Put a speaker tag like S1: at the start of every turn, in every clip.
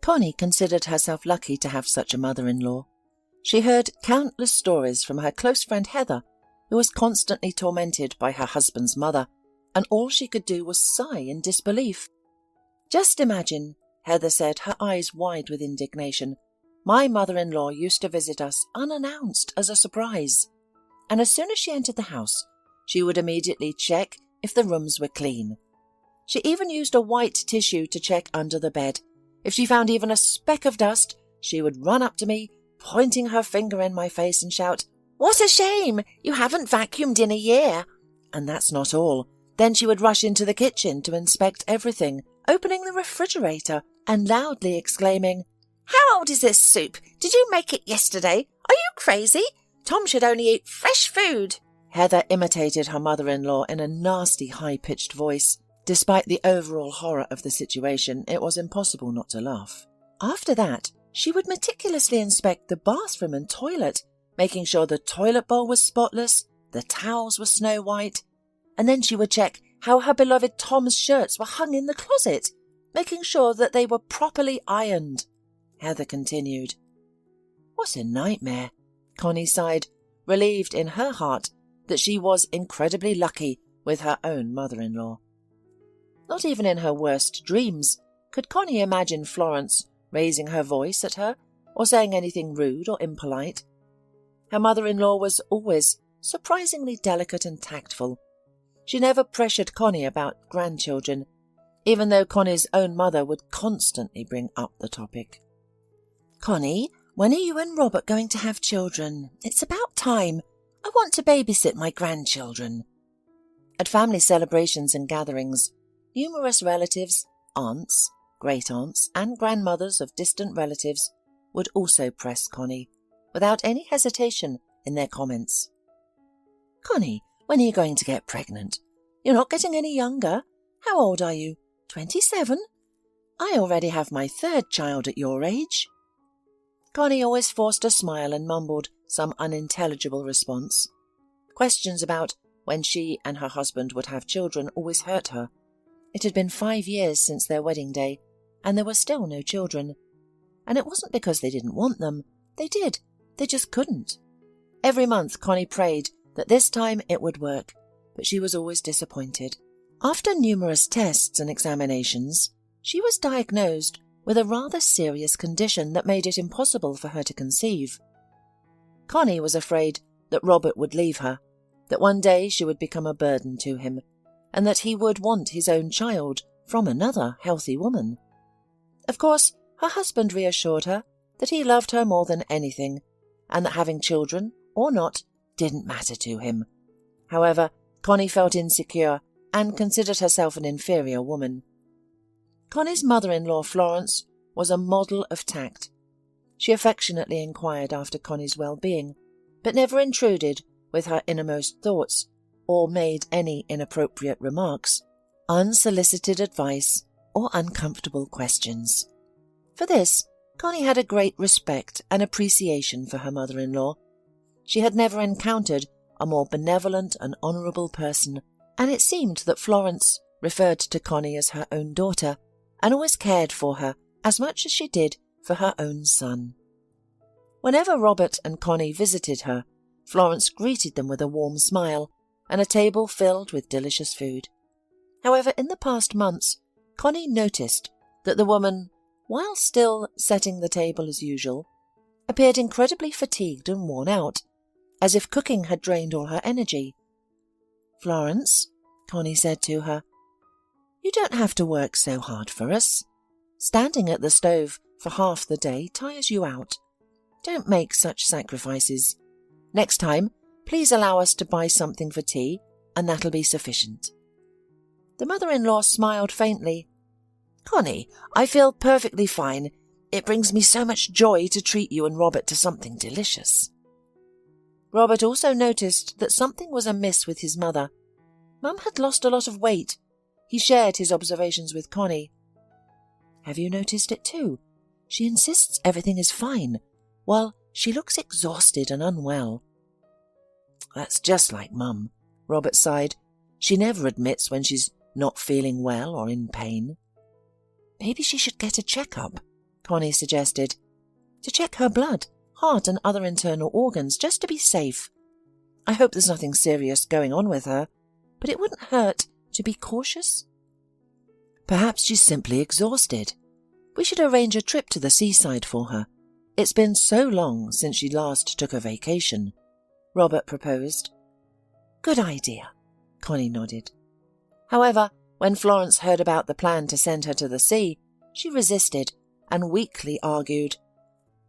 S1: Connie considered herself lucky to have such a mother-in-law. She heard countless stories from her close friend Heather, who was constantly tormented by her husband's mother, and all she could do was sigh in disbelief. "Just imagine," Heather said, her eyes wide with indignation, "my mother-in-law used to visit us unannounced as a surprise, and as soon as she entered the house, she would immediately check if the rooms were clean. She even used a white tissue to check under the bed. If she found even a speck of dust, she would run up to me, pointing her finger in my face and shout, 'What a shame! You haven't vacuumed in a year!' And that's not all. Then she would rush into the kitchen to inspect everything, opening the refrigerator and loudly exclaiming, 'How old is this soup? Did you make it yesterday? Are you crazy? Tom should only eat fresh food.'" Heather imitated her mother-in-law in a nasty, high-pitched voice. Despite the overall horror of the situation, it was impossible not to laugh. After that, she would meticulously inspect the bathroom and toilet, making sure the toilet bowl was spotless, the towels were snow white, and then she would check how her beloved Tom's shirts were hung in the closet, making sure that they were properly ironed. Heather continued. "What a nightmare," Connie sighed, relieved in her heart that she was incredibly lucky with her own mother-in-law. Not even in her worst dreams could Connie imagine Florence raising her voice at her or saying anything rude or impolite. Her mother-in-law was always surprisingly delicate and tactful. She never pressured Connie about grandchildren, even though Connie's own mother would constantly bring up the topic. "Connie, when are you and Robert going to have children? It's about time. I want to babysit my grandchildren." At family celebrations and gatherings, numerous relatives, aunts, great-aunts, and grandmothers of distant relatives would also press Connie, without any hesitation in their comments. "Connie, when are you going to get pregnant? You're not getting any younger. How old are you? 27? I already have my third child at your age." Connie always forced a smile and mumbled some unintelligible response. Questions about when she and her husband would have children always hurt her. It had been 5 years since their wedding day, and there were still no children. And it wasn't because they didn't want them. They did. They just couldn't. Every month Connie prayed that this time it would work, but she was always disappointed. After numerous tests and examinations, she was diagnosed with a rather serious condition that made it impossible for her to conceive. Connie was afraid that Robert would leave her, that one day she would become a burden to him, and that he would want his own child from another healthy woman. Of course, her husband reassured her that he loved her more than anything, and that having children, or not, didn't matter to him. However, Connie felt insecure and considered herself an inferior woman. Connie's mother-in-law, Florence, was a model of tact. She affectionately inquired after Connie's well-being, but never intruded with her innermost thoughts or made any inappropriate remarks, unsolicited advice, or uncomfortable questions. For this, Connie had a great respect and appreciation for her mother-in-law. She had never encountered a more benevolent and honourable person, and it seemed that Florence referred to Connie as her own daughter, and always cared for her as much as she did for her own son. Whenever Robert and Connie visited her, Florence greeted them with a warm smile and a table filled with delicious food. However, in the past months, Connie noticed that the woman, while still setting the table as usual, appeared incredibly fatigued and worn out, as if cooking had drained all her energy. "Florence," Connie said to her, "you don't have to work so hard for us. Standing at the stove for half the day tires you out. Don't make such sacrifices. Next time, please allow us to buy something for tea, and that'll be sufficient." The mother-in-law smiled faintly. "Connie, I feel perfectly fine. It brings me so much joy to treat you and Robert to something delicious." Robert also noticed that something was amiss with his mother. Mum had lost a lot of weight. He shared his observations with Connie. "Have you noticed it too? She insists everything is fine, while she looks exhausted and unwell." "That's just like Mum," Robert sighed. "She never admits when she's not feeling well or in pain." "Maybe she should get a checkup," Connie suggested. To check her blood, heart and other internal organs, just to be safe. I hope there's nothing serious going on with her, but it wouldn't hurt to be cautious. Perhaps she's simply exhausted. We should arrange a trip to the seaside for her. It's been so long since she last took a vacation, Robert proposed. Good idea, Connie nodded. However, when Florence heard about the plan to send her to the sea, she resisted and weakly argued,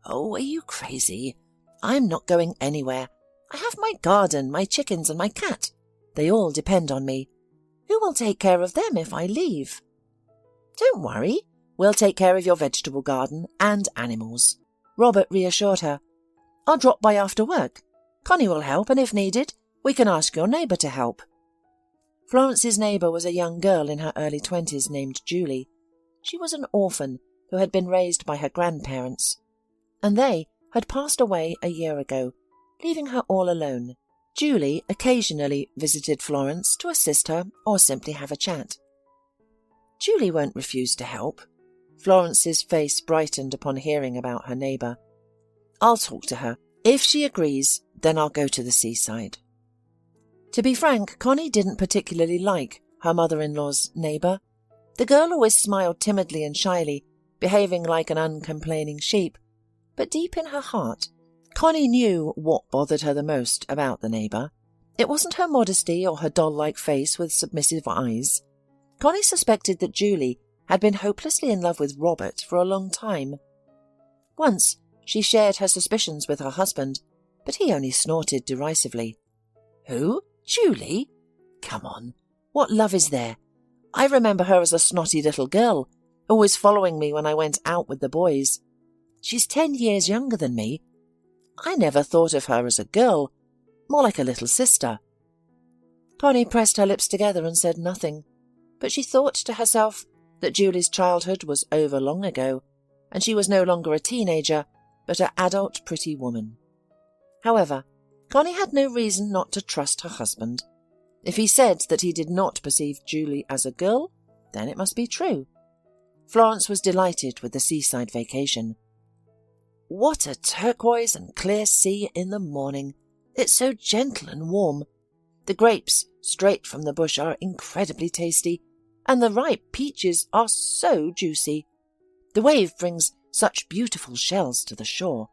S1: Oh, are you crazy? I'm not going anywhere. I have my garden, my chickens and my cat. They all depend on me. Who will take care of them if I leave? Don't worry, we'll take care of your vegetable garden and animals, Robert reassured her. I'll drop by after work. Connie will help, and if needed, we can ask your neighbour to help. Florence's neighbour was a young girl in her early 20s named Julie. She was an orphan who had been raised by her grandparents, and they had passed away a year ago, leaving her all alone. Julie occasionally visited Florence to assist her or simply have a chat. Julie won't refuse to help. Florence's face brightened upon hearing about her neighbour. I'll talk to her. If she agrees, then I'll go to the seaside. To be frank, Connie didn't particularly like her mother-in-law's neighbour. The girl always smiled timidly and shyly, behaving like an uncomplaining sheep. But deep in her heart, Connie knew what bothered her the most about the neighbour. It wasn't her modesty or her doll-like face with submissive eyes. Connie suspected that Julie had been hopelessly in love with Robert for a long time. Once, she shared her suspicions with her husband, but he only snorted derisively. Who? Julie? Come on, what love is there? I remember her as a snotty little girl, always following me when I went out with the boys. She's 10 years younger than me. I never thought of her as a girl, more like a little sister. Connie pressed her lips together and said nothing, but she thought to herself that Julie's childhood was over long ago, and she was no longer a teenager, but an adult pretty woman. However, Connie had no reason not to trust her husband. If he said that he did not perceive Julie as a girl, then it must be true. Florence was delighted with the seaside vacation. What a turquoise and clear sea in the morning. It's so gentle and warm. The grapes, straight from the bush, are incredibly tasty, and the ripe peaches are so juicy. The wave brings such beautiful shells to the shore.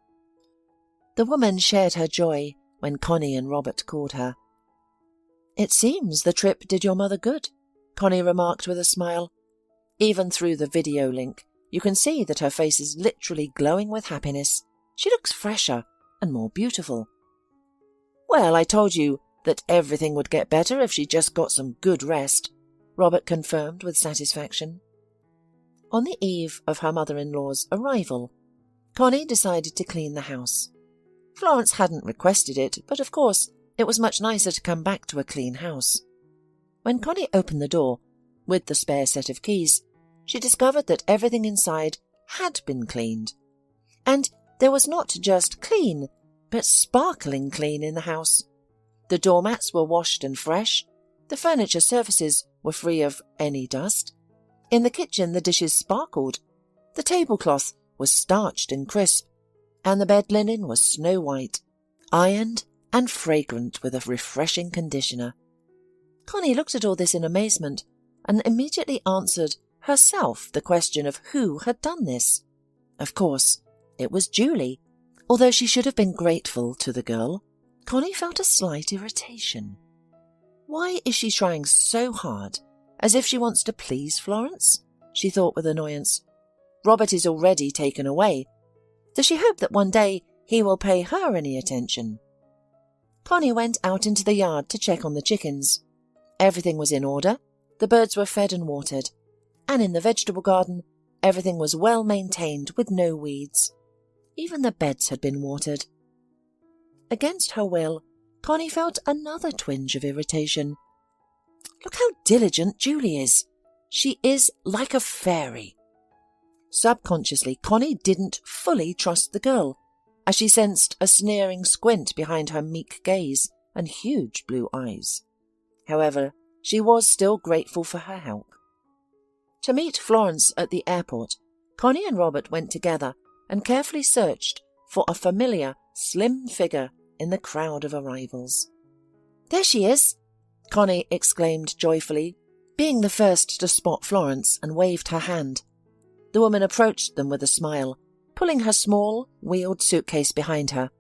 S1: The woman shared her joy when Connie and Robert called her. It seems the trip did your mother good, Connie remarked with a smile. Even through the video link, you can see that her face is literally glowing with happiness. She looks fresher and more beautiful. Well, I told you that everything would get better if she just got some good rest, Robert confirmed with satisfaction. On the eve of her mother-in-law's arrival, Connie decided to clean the house. Florence hadn't requested it, but of course it was much nicer to come back to a clean house. When Connie opened the door, with the spare set of keys, she discovered that everything inside had been cleaned. And there was not just clean, but sparkling clean in the house. The doormats were washed and fresh. The furniture surfaces were free of any dust. In the kitchen the dishes sparkled. The tablecloth was starched and crisp, and the bed linen was snow white, ironed and fragrant with a refreshing conditioner. Connie looked at all this in amazement and immediately answered herself the question of who had done this. Of course, it was Julie. Although she should have been grateful to the girl, Connie felt a slight irritation. Why is she trying so hard, as if she wants to please Florence? She thought with annoyance. Robert is already taken away. Does she hope that one day he will pay her any attention? Connie went out into the yard to check on the chickens. Everything was in order. The birds were fed and watered. And in the vegetable garden, everything was well maintained with no weeds. Even the beds had been watered. Against her will, Connie felt another twinge of irritation. Look how diligent Julie is. She is like a fairy. Subconsciously, Connie didn't fully trust the girl, as she sensed a sneering squint behind her meek gaze and huge blue eyes. However, she was still grateful for her help. To meet Florence at the airport, Connie and Robert went together and carefully searched for a familiar, slim figure in the crowd of arrivals. "There she is!" Connie exclaimed joyfully, being the first to spot Florence, and waved her hand. The woman approached them with a smile, pulling her small, wheeled suitcase behind her.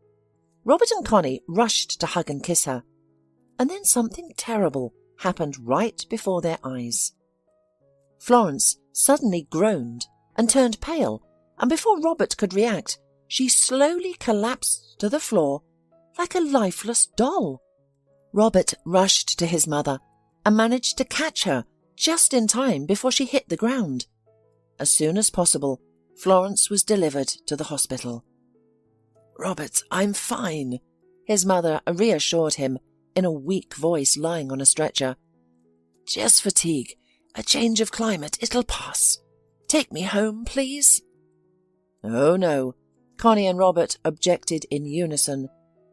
S1: Robert and Connie rushed to hug and kiss her. And then something terrible happened right before their eyes. Florence suddenly groaned and turned pale, and before Robert could react, she slowly collapsed to the floor like a lifeless doll. Robert rushed to his mother and managed to catch her just in time before she hit the ground. As soon as possible, Florence was delivered to the hospital. "Robert, I'm fine," his mother reassured him in a weak voice lying on a stretcher. "Just fatigue, a change of climate, it'll pass. Take me home, please." "Oh no," Connie and Robert objected in unison.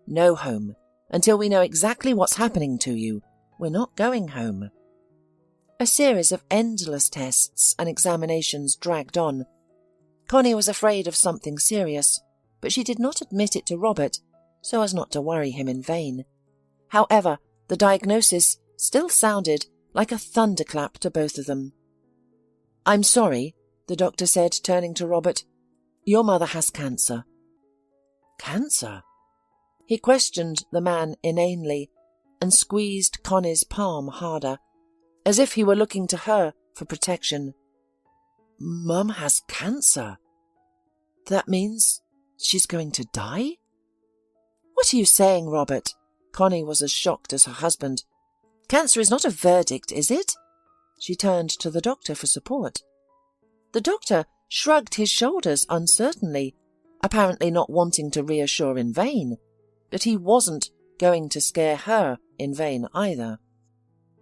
S1: "No home, until we know exactly what's happening to you. We're not going home." A series of endless tests and examinations dragged on. Connie was afraid of something serious, but she did not admit it to Robert, so as not to worry him in vain. However, the diagnosis still sounded like a thunderclap to both of them. "I'm sorry," the doctor said, turning to Robert. "Your mother has cancer." "Cancer?" He questioned the man inanely and squeezed Connie's palm harder, as if he were looking to her for protection. "Mum has cancer? That means she's going to die?" "What are you saying, Robert?" Connie was as shocked as her husband. "Cancer is not a verdict, is it?" She turned to the doctor for support. The doctor shrugged his shoulders uncertainly, apparently not wanting to reassure in vain, but he wasn't going to scare her in vain either.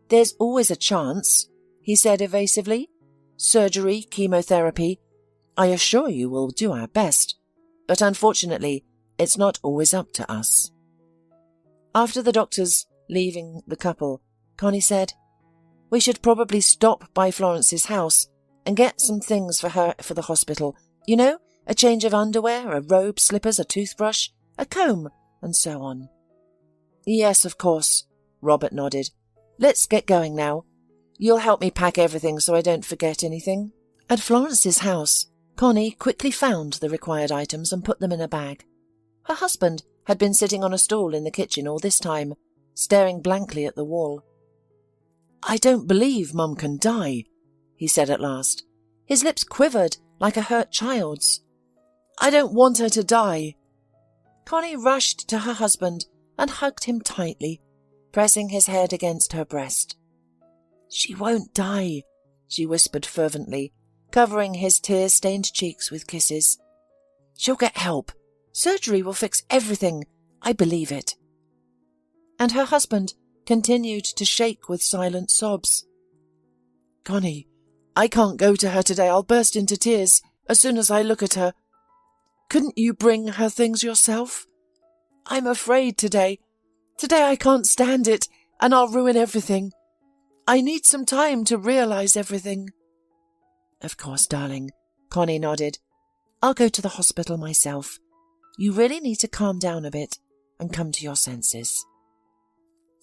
S1: "There's always a chance," he said evasively. "Surgery, chemotherapy. I assure you we'll do our best, but unfortunately it's not always up to us." After the doctors leaving the couple, Connie said, "We should probably stop by Florence's house and get some things for her for the hospital. You know, a change of underwear, a robe, slippers, a toothbrush, a comb, and so on." "Yes, of course," Robert nodded. "Let's get going now. You'll help me pack everything so I don't forget anything." At Florence's house, Connie quickly found the required items and put them in a bag. Her husband had been sitting on a stool in the kitchen all this time, staring blankly at the wall. "I don't believe Mum can die," he said at last. His lips quivered like a hurt child's. "I don't want her to die." Connie rushed to her husband and hugged him tightly, pressing his head against her breast. "She won't die," she whispered fervently, covering his tear-stained cheeks with kisses. "She'll get help. Surgery will fix everything. I believe it." And her husband continued to shake with silent sobs. "Connie, I can't go to her today. I'll burst into tears as soon as I look at her. Couldn't you bring her things yourself? I'm afraid today. Today I can't stand it, and I'll ruin everything. I need some time to realize everything." "Of course, darling," Connie nodded. "I'll go to the hospital myself. You really need to calm down a bit and come to your senses."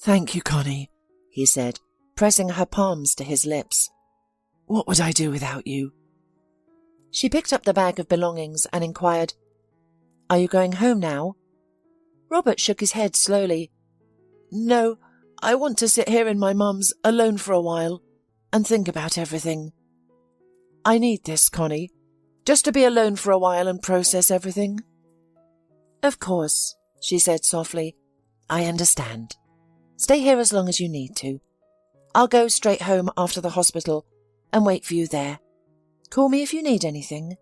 S1: "Thank you, Connie," he said, pressing her palms to his lips. "What would I do without you?" She picked up the bag of belongings and inquired, "Are you going home now?" Robert shook his head slowly. "No, I want to sit here in my mum's alone for a while and think about everything. I need this, Connie, just to be alone for a while and process everything." "Of course," she said softly. "I understand. Stay here as long as you need to. I'll go straight home after the hospital and wait for you there. Call me if you need anything."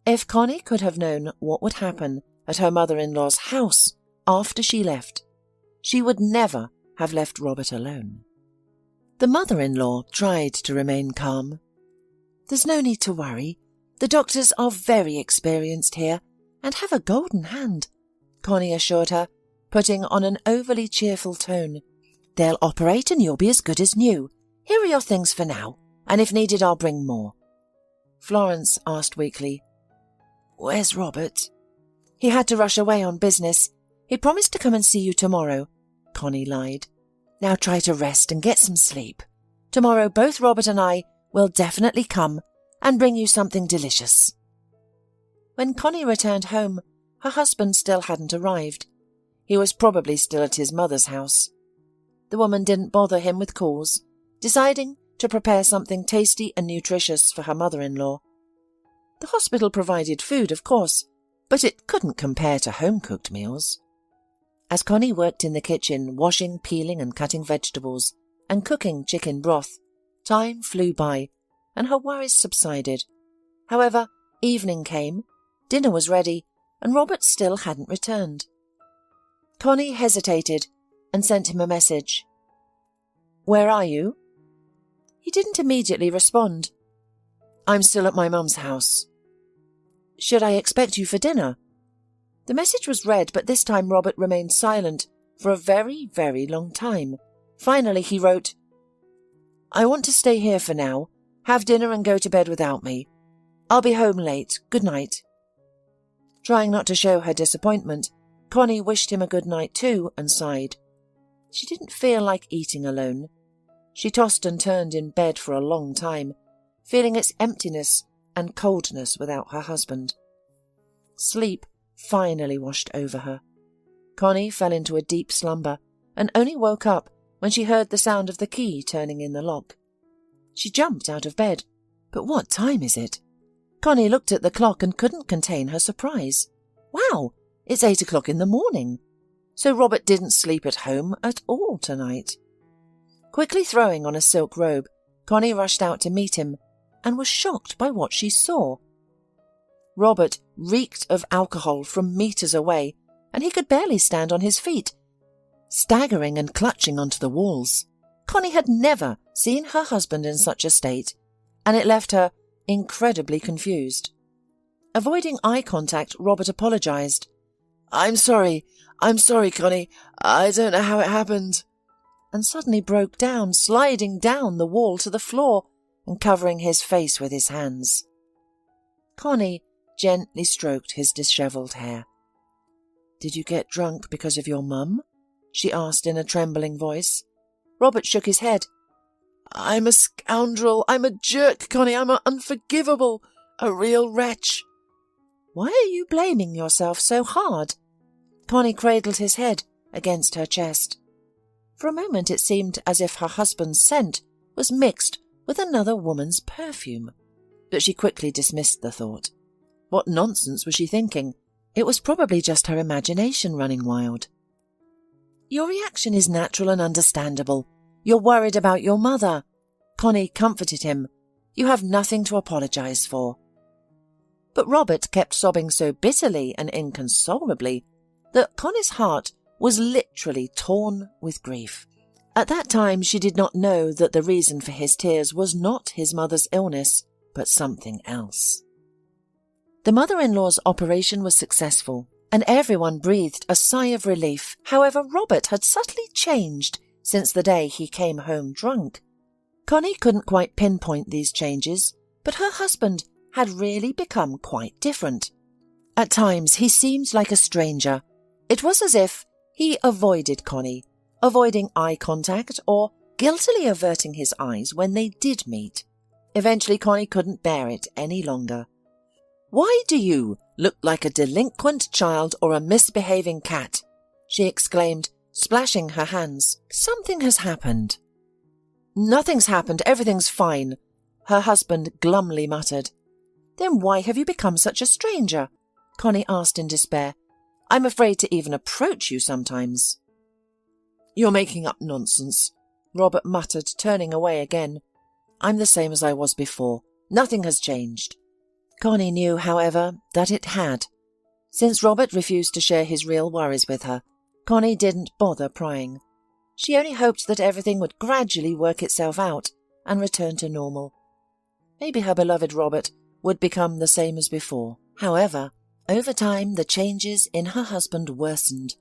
S1: If Connie could have known what would happen at her mother-in-law's house after she left, she would never have left Robert alone. The mother-in-law tried to remain calm. "There's no need to worry. The doctors are very experienced here and have a golden hand," Connie assured her, putting on an overly cheerful tone. "They'll operate and you'll be as good as new. Here are your things for now, and if needed I'll bring more." Florence asked weakly. "Where's Robert?" "He had to rush away on business. He promised to come and see you tomorrow," Connie lied. "Now try to rest and get some sleep. Tomorrow both Robert and I will definitely come and bring you something delicious." When Connie returned home, her husband still hadn't arrived. He was probably still at his mother's house. The woman didn't bother him with calls, deciding to prepare something tasty and nutritious for her mother-in-law. The hospital provided food, of course, but it couldn't compare to home-cooked meals. As Connie worked in the kitchen, washing, peeling and cutting vegetables, and cooking chicken broth, time flew by, and her worries subsided. However, evening came, dinner was ready, and Robert still hadn't returned. Connie hesitated and sent him a message. "Where are you?" He didn't immediately respond. "I'm still at my mum's house." "Should I expect you for dinner?" The message was read, but this time Robert remained silent for a very, very long time. Finally he wrote, "I want to stay here for now, have dinner and go to bed without me. I'll be home late. Good night." Trying not to show her disappointment, Connie wished him a good night too and sighed. She didn't feel like eating alone. She tossed and turned in bed for a long time, feeling its emptiness and coldness without her husband. Sleep finally washed over her. Connie fell into a deep slumber and only woke up when she heard the sound of the key turning in the lock. She jumped out of bed. But what time is it? Connie looked at the clock and couldn't contain her surprise. Wow, it's 8 o'clock in the morning. So Robert didn't sleep at home at all tonight. Quickly throwing on a silk robe, Connie rushed out to meet him and was shocked by what she saw. Robert reeked of alcohol from meters away, and he could barely stand on his feet, staggering and clutching onto the walls. Connie had never seen her husband in such a state, and it left her incredibly confused. Avoiding eye contact, Robert apologized. I'm sorry, Connie. I don't know how it happened." And suddenly broke down, sliding down the wall to the floor and covering his face with his hands. Connie gently stroked his dishevelled hair. "Did you get drunk because of your mum?" she asked in a trembling voice. Robert shook his head. "I'm a scoundrel. I'm a jerk, Connie. I'm unforgivable. A real wretch." "Why are you blaming yourself so hard?" Connie cradled his head against her chest. For a moment it seemed as if her husband's scent was mixed with another woman's perfume, but she quickly dismissed the thought. What nonsense was she thinking? It was probably just her imagination running wild. "Your reaction is natural and understandable. You're worried about your mother." Connie comforted him. "You have nothing to apologize for." But Robert kept sobbing so bitterly and inconsolably that Connie's heart was literally torn with grief. At that time she did not know that the reason for his tears was not his mother's illness, but something else. The mother-in-law's operation was successful, and everyone breathed a sigh of relief. However, Robert had subtly changed since the day he came home drunk. Connie couldn't quite pinpoint these changes, but her husband had really become quite different. At times he seemed like a stranger. It was as if he avoided Connie, avoiding eye contact or guiltily averting his eyes when they did meet. Eventually Connie couldn't bear it any longer. "Why do you look like a delinquent child or a misbehaving cat?" she exclaimed, splashing her hands. "Something has happened." "Nothing's happened. Everything's fine," her husband glumly muttered. "Then why have you become such a stranger?" Connie asked in despair. "I'm afraid to even approach you sometimes." "You're making up nonsense," Robert muttered, turning away again. "I'm the same as I was before. Nothing has changed." Connie knew, however, that it had. Since Robert refused to share his real worries with her, Connie didn't bother prying. She only hoped that everything would gradually work itself out and return to normal. Maybe her beloved Robert would become the same as before. However, over time the changes in her husband worsened.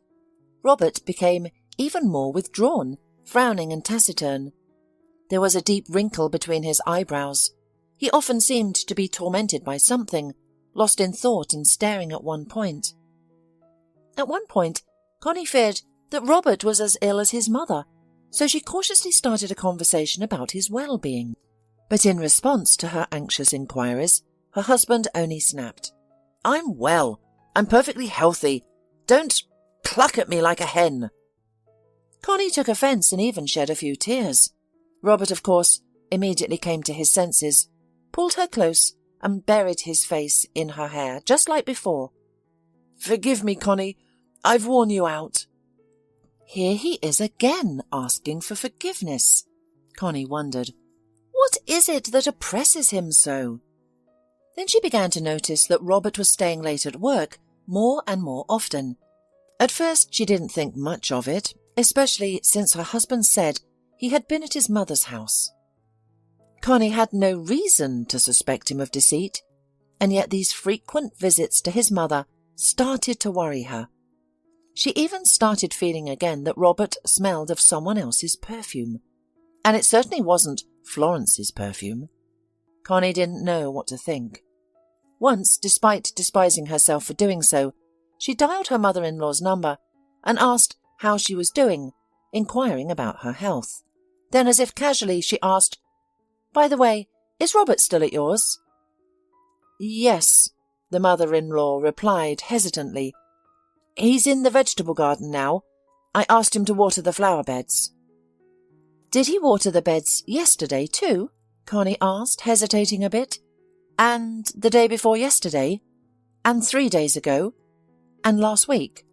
S1: Robert became even more withdrawn, frowning and taciturn. There was a deep wrinkle between his eyebrows. He often seemed to be tormented by something, lost in thought and staring at one point. At one point, Connie feared that Robert was as ill as his mother, so she cautiously started a conversation about his well-being. But in response to her anxious inquiries, her husband only snapped. "I'm well. I'm perfectly healthy. Don't cluck at me like a hen." Connie took offence and even shed a few tears. Robert, of course, immediately came to his senses, pulled her close and buried his face in her hair, just like before. "Forgive me, Connie. I've worn you out." Here he is again, asking for forgiveness. Connie wondered, what is it that oppresses him so? Then she began to notice that Robert was staying late at work more and more often. At first she didn't think much of it, especially since her husband said he had been at his mother's house. Connie had no reason to suspect him of deceit, and yet these frequent visits to his mother started to worry her. She even started feeling again that Robert smelled of someone else's perfume, and it certainly wasn't Florence's perfume. Connie didn't know what to think. Once, despite despising herself for doing so, she dialed her mother-in-law's number and asked how she was doing, inquiring about her health. Then, as if casually, she asked, "By the way, is Robert still at yours?" "Yes," the mother-in-law replied hesitantly. "He's in the vegetable garden now. I asked him to water the flower beds." "Did he water the beds yesterday too?" Connie asked, hesitating a bit. "And the day before yesterday? And 3 days ago? And last week?"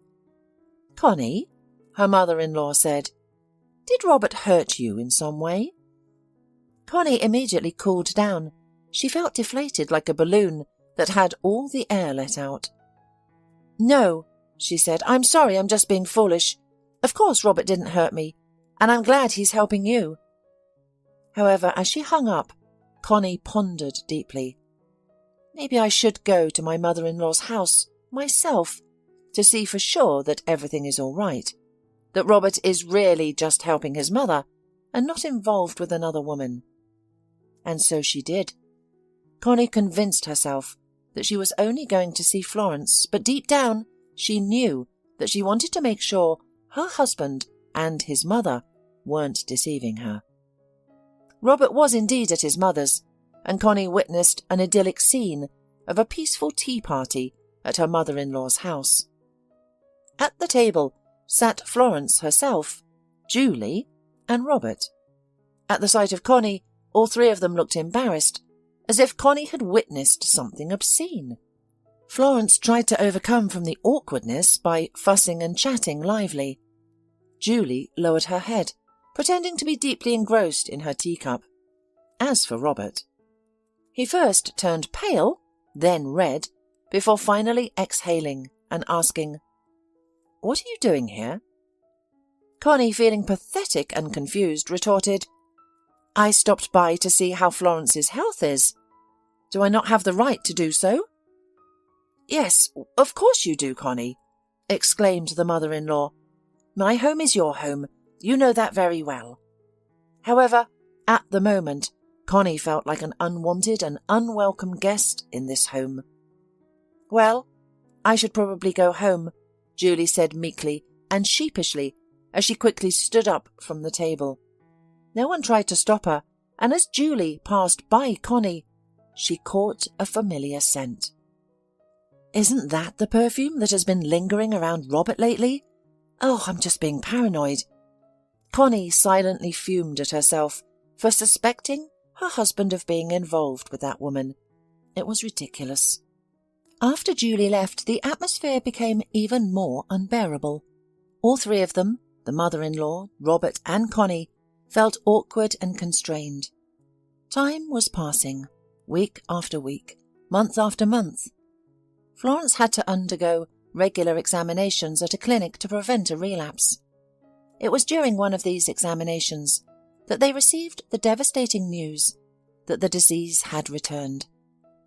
S1: "Connie," her mother-in-law said, "did Robert hurt you in some way?" Connie immediately cooled down. She felt deflated like a balloon that had all the air let out. "No," she said. "I'm sorry, I'm just being foolish. Of course Robert didn't hurt me, and I'm glad he's helping you." However, as she hung up, Connie pondered deeply. Maybe I should go to my mother-in-law's house myself to see for sure that everything is all right, that Robert is really just helping his mother and not involved with another woman. And so she did. Connie convinced herself that she was only going to see Florence, but deep down she knew that she wanted to make sure her husband and his mother weren't deceiving her. Robert was indeed at his mother's, and Connie witnessed an idyllic scene of a peaceful tea party at her mother-in-law's house. At the table sat Florence herself, Julie, and Robert. At the sight of Connie, all three of them looked embarrassed, as if Connie had witnessed something obscene. Florence tried to overcome from the awkwardness by fussing and chatting lively. Julie lowered her head, pretending to be deeply engrossed in her teacup. As for Robert, he first turned pale, then red, before finally exhaling and asking, "What are you doing here?" Connie, feeling pathetic and confused, retorted, "I stopped by to see how Florence's health is. Do I not have the right to do so?" "Yes, of course you do, Connie," exclaimed the mother-in-law. "My home is your home. You know that very well." However, at the moment, Connie felt like an unwanted and unwelcome guest in this home. "Well, I should probably go home," Julie said meekly and sheepishly as she quickly stood up from the table. No one tried to stop her, and as Julie passed by Connie, she caught a familiar scent. "Isn't that the perfume that has been lingering around Robert lately? Oh, I'm just being paranoid." Connie silently fumed at herself for suspecting her husband of being involved with that woman. It was ridiculous. After Julie left, the atmosphere became even more unbearable. All three of them, the mother-in-law, Robert and Connie, felt awkward and constrained. Time was passing, week after week, month after month. Florence had to undergo regular examinations at a clinic to prevent a relapse. It was during one of these examinations that they received the devastating news that the disease had returned.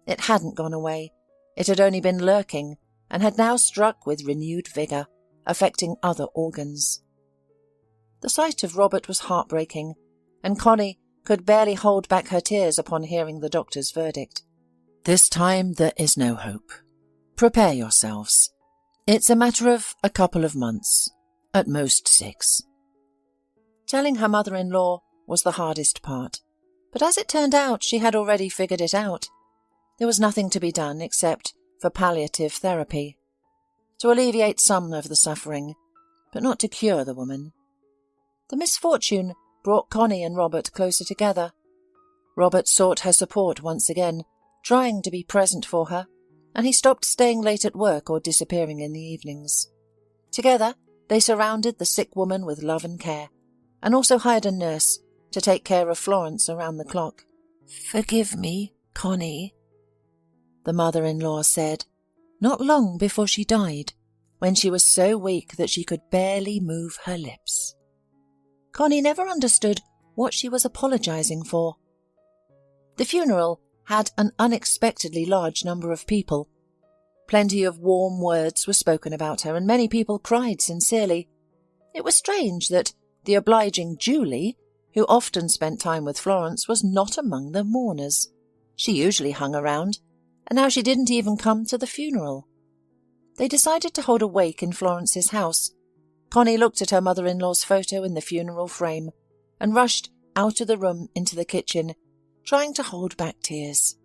S1: It hadn't gone away. It had only been lurking and had now struck with renewed vigour, affecting other organs. The sight of Robert was heartbreaking, and Connie could barely hold back her tears upon hearing the doctor's verdict. This time there is no hope. Prepare yourselves. It's a matter of a couple of months, at most 6. Telling her mother-in-law was the hardest part, but as it turned out, she had already figured it out. There was nothing to be done except for palliative therapy, to alleviate some of the suffering, but not to cure the woman. The misfortune brought Connie and Robert closer together. Robert sought her support once again, trying to be present for her, and he stopped staying late at work or disappearing in the evenings. Together, they surrounded the sick woman with love and care, and also hired a nurse to take care of Florence around the clock. "Forgive me, Connie," the mother-in-law said, not long before she died, when she was so weak that she could barely move her lips. Connie never understood what she was apologizing for. The funeral had an unexpectedly large number of people. Plenty of warm words were spoken about her, and many people cried sincerely. It was strange that the obliging Julie, who often spent time with Florence, was not among the mourners. She usually hung around, and now she didn't even come to the funeral. They decided to hold a wake in Florence's house. Connie looked at her mother-in-law's photo in the funeral frame and rushed out of the room into the kitchen, trying to hold back tears.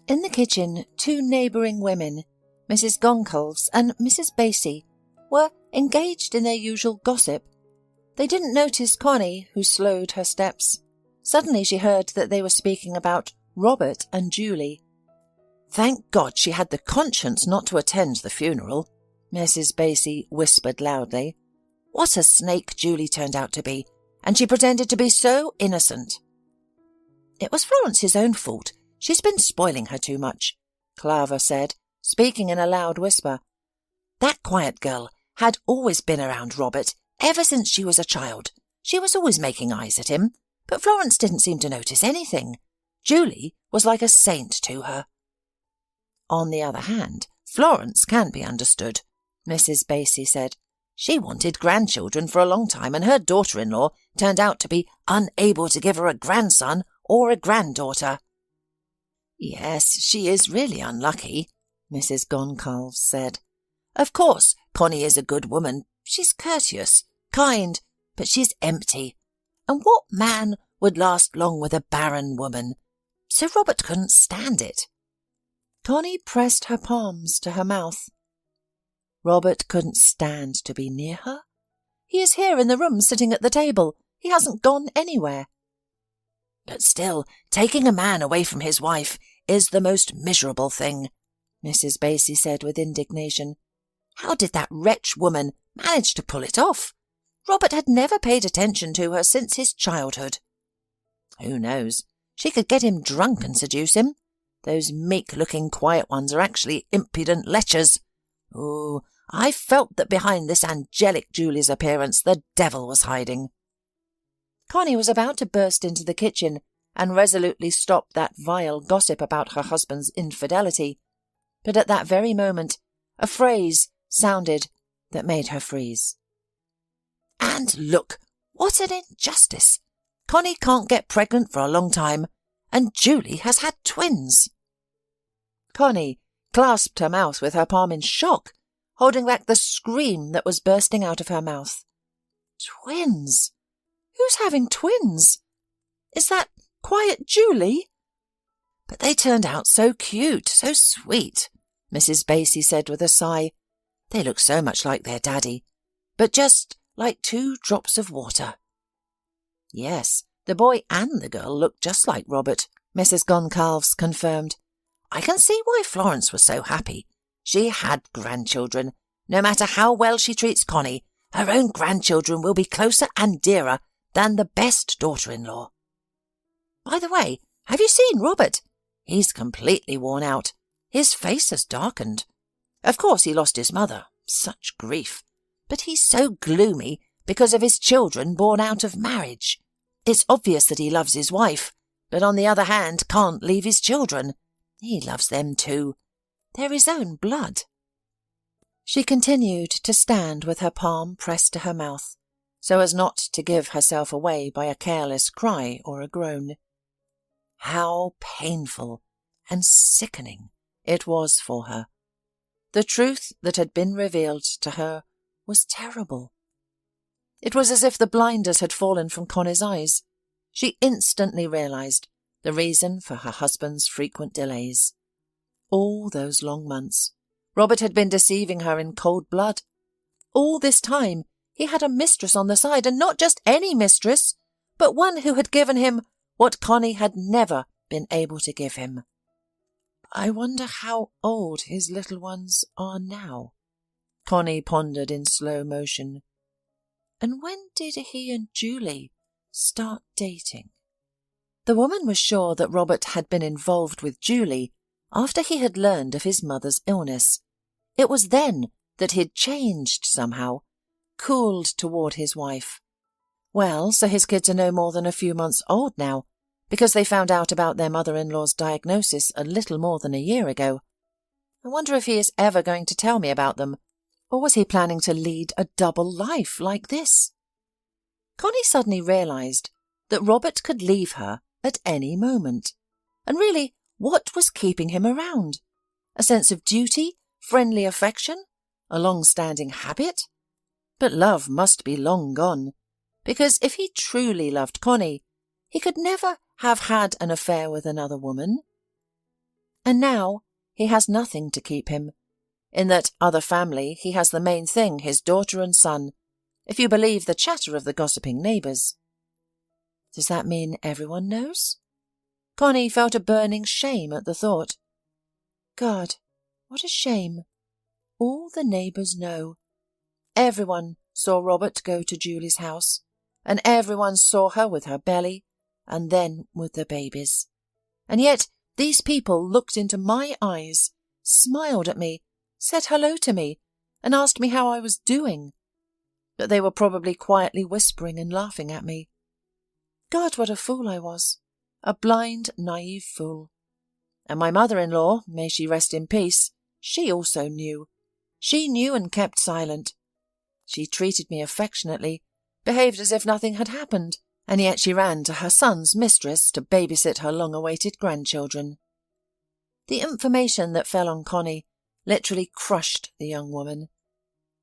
S1: In the kitchen, 2 neighbouring women, Mrs. Goncalves and Mrs. Basie, were engaged in their usual gossip. They didn't notice Connie, who slowed her steps. Suddenly she heard that they were speaking about Robert and Julie. "Thank God she had the conscience not to attend the funeral," Mrs. Basie whispered loudly. "What a snake Julie turned out to be, and she pretended to be so innocent." "It was Florence's own fault. She's been spoiling her too much," Clava said, speaking in a loud whisper. "That quiet girl had always been around Robert ever since she was a child. She was always making eyes at him, but Florence didn't seem to notice anything. Julie was like a saint to her." "On the other hand, Florence can be understood," Mrs. Basie said. "She wanted grandchildren for a long time, and her daughter-in-law turned out to be unable to give her a grandson or a granddaughter." "Yes, she is really unlucky," Mrs. Goncalves said. "Of course, Connie is a good woman. She's courteous, kind, but she's empty. And what man would last long with a barren woman? So Robert couldn't stand it." Connie pressed her palms to her mouth. "Robert couldn't stand to be near her? He is here in the room sitting at the table. He hasn't gone anywhere." "But still, taking a man away from his wife is the most miserable thing," Mrs. Basie said with indignation. "How did that wretch woman manage to pull it off? Robert had never paid attention to her since his childhood." "Who knows? She could get him drunk and seduce him. Those meek-looking quiet ones are actually impudent lechers. Oh, I felt that behind this angelic Julie's appearance the devil was hiding." Connie was about to burst into the kitchen and resolutely stop that vile gossip about her husband's infidelity, but at that very moment a phrase sounded that made her freeze. "And look, what an injustice! Connie can't get pregnant for a long time, and Julie has had twins." Connie clasped her mouth with her palm in shock, holding back the scream that was bursting out of her mouth. "Twins? Who's having twins? Is that quiet Julie?" "But they turned out so cute, so sweet," Mrs. Basie said with a sigh. "They look so much like their daddy, but just like 2 drops of water." "Yes, the boy and the girl look just like Robert," Mrs. Goncalves confirmed. "I can see why Florence was so happy. She had grandchildren. No matter how well she treats Connie, her own grandchildren will be closer and dearer than the best daughter-in-law. By the way, have you seen Robert? He's completely worn out. His face has darkened. Of course he lost his mother. Such grief. But he's so gloomy because of his children born out of marriage. It's obvious that he loves his wife, but on the other hand can't leave his children. He loves them too. They're his own blood." She continued to stand with her palm pressed to her mouth, so as not to give herself away by a careless cry or a groan. How painful and sickening it was for her. The truth that had been revealed to her was terrible. It was as if the blinders had fallen from Connie's eyes. She instantly realized the reason for her husband's frequent delays. All those long months, Robert had been deceiving her in cold blood. All this time, he had a mistress on the side, and not just any mistress, but one who had given him what Connie had never been able to give him. I wonder how old his little ones are now, Connie pondered in slow motion. And when did he and Julie start dating? The woman was sure that Robert had been involved with Julie after he had learned of his mother's illness. It was then that he'd changed somehow, cooled toward his wife. Well, so his kids are no more than a few months old now, because they found out about their mother-in-law's diagnosis a little more than a year ago. I wonder if he is ever going to tell me about them, or was he planning to lead a double life like this? Connie suddenly realized that Robert could leave her at any moment. And really, what was keeping him around? A sense of duty? Friendly affection? A long-standing habit? But love must be long gone, because if he truly loved Connie, he could never have had an affair with another woman. And now he has nothing to keep him. In that other family he has the main thing, his daughter and son, if you believe the chatter of the gossiping neighbours. Does that mean everyone knows? Connie felt a burning shame at the thought. God, what a shame. All the neighbours know. Everyone saw Robert go to Julie's house, and everyone saw her with her belly, and then with the babies. And yet these people looked into my eyes, smiled at me, said hello to me, and asked me how I was doing. But they were probably quietly whispering and laughing at me. God, what a fool I was. A blind, naive fool. And my mother-in-law, may she rest in peace, she also knew. She knew and kept silent. She treated me affectionately, behaved as if nothing had happened, and yet she ran to her son's mistress to babysit her long-awaited grandchildren. The information that fell on Connie literally crushed the young woman.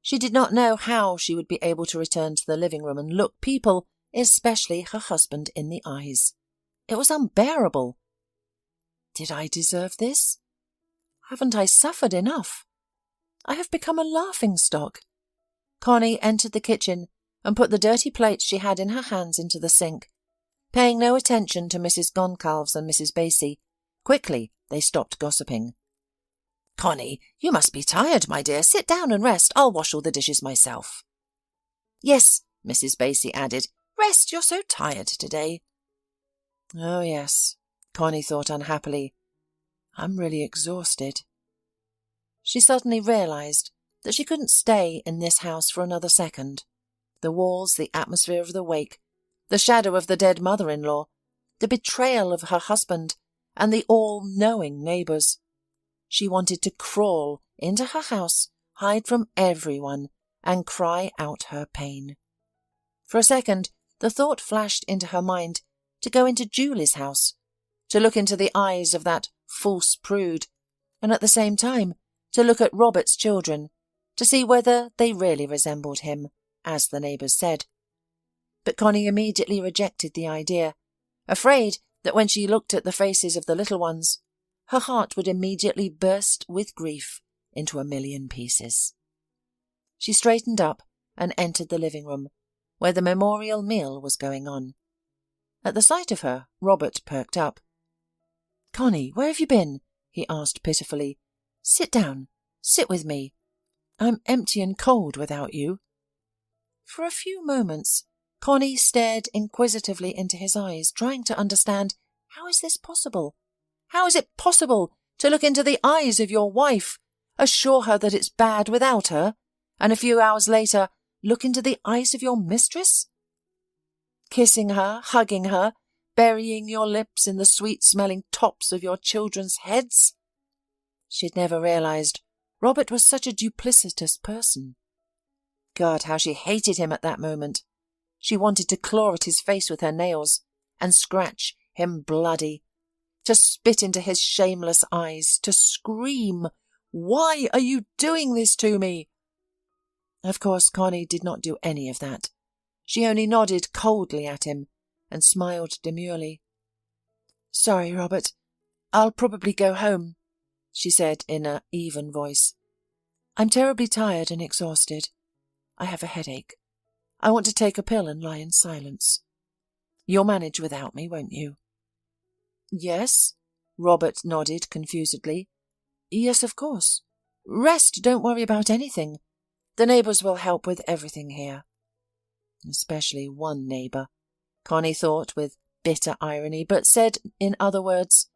S1: She did not know how she would be able to return to the living room and look people, especially her husband, in the eyes. It was unbearable. Did I deserve this? Haven't I suffered enough? I have become a laughingstock. Connie entered the kitchen and put the dirty plates she had in her hands into the sink. Paying no attention to Mrs. Goncalves and Mrs. Basie, quickly they stopped gossiping. Connie, you must be tired, my dear. Sit down and rest. I'll wash all the dishes myself. Yes, Mrs. Basie added. Rest, you're so tired today. Oh, yes, Connie thought unhappily. I'm really exhausted. She suddenly realized that she couldn't stay in this house for another second. The walls, the atmosphere of the wake, the shadow of the dead mother-in-law, the betrayal of her husband, and the all-knowing neighbours. She wanted to crawl into her house, hide from everyone, and cry out her pain. For a second, the thought flashed into her mind to go into Julie's house, to look into the eyes of that false prude, and at the same time to look at Robert's children, to see whether they really resembled him, as the neighbours said. But Connie immediately rejected the idea, afraid that when she looked at the faces of the little ones, her heart would immediately burst with grief into a million pieces. She straightened up and entered the living room, where the memorial meal was going on. At the sight of her, Robert perked up. Connie, where have you been? He asked pitifully. Sit down. Sit with me. I'm empty and cold without you. For a few moments, Connie stared inquisitively into his eyes, trying to understand, how is this possible? How is it possible to look into the eyes of your wife, assure her that it's bad without her, and a few hours later look into the eyes of your mistress? Kissing her, hugging her, burying your lips in the sweet-smelling tops of your children's heads? She'd never realized Robert was such a duplicitous person. God, how she hated him at that moment. She wanted to claw at his face with her nails and scratch him bloody, to spit into his shameless eyes, to scream, "Why are you doing this to me?" Of course, Connie did not do any of that. She only nodded coldly at him and smiled demurely. "Sorry, Robert. I'll probably go home," she said in an even voice. "I'm terribly tired and exhausted. I have a headache. I want to take a pill and lie in silence. You'll manage without me, won't you?" "Yes," Robert nodded confusedly. "Yes, of course. Rest, don't worry about anything. The neighbours will help with everything here." Especially one neighbour, Connie thought with bitter irony, but said in other words,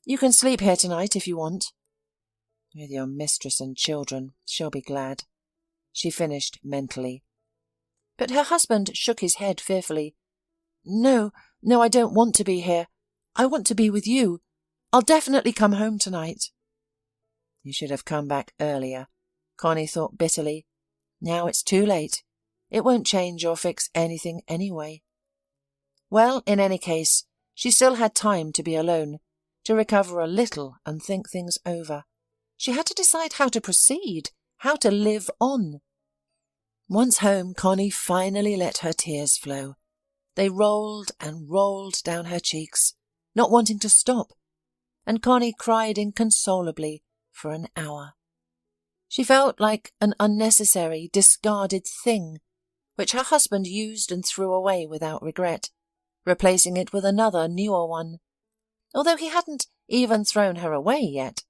S1: "You can sleep here tonight if you want." "With your mistress and children, she'll be glad," she finished mentally. But her husband shook his head fearfully. No, I don't want to be here. I want to be with you. I'll definitely come home tonight." "You should have come back earlier," Connie thought bitterly. "Now it's too late. It won't change or fix anything anyway." Well, in any case, she still had time to be alone, to recover a little and think things over. She had to decide how to proceed, how to live on. Once home, Connie finally let her tears flow. They rolled and rolled down her cheeks, not wanting to stop, and Connie cried inconsolably for an hour. She felt like an unnecessary, discarded thing, which her husband used and threw away without regret, replacing it with another, newer one. Although he hadn't even thrown her away yet,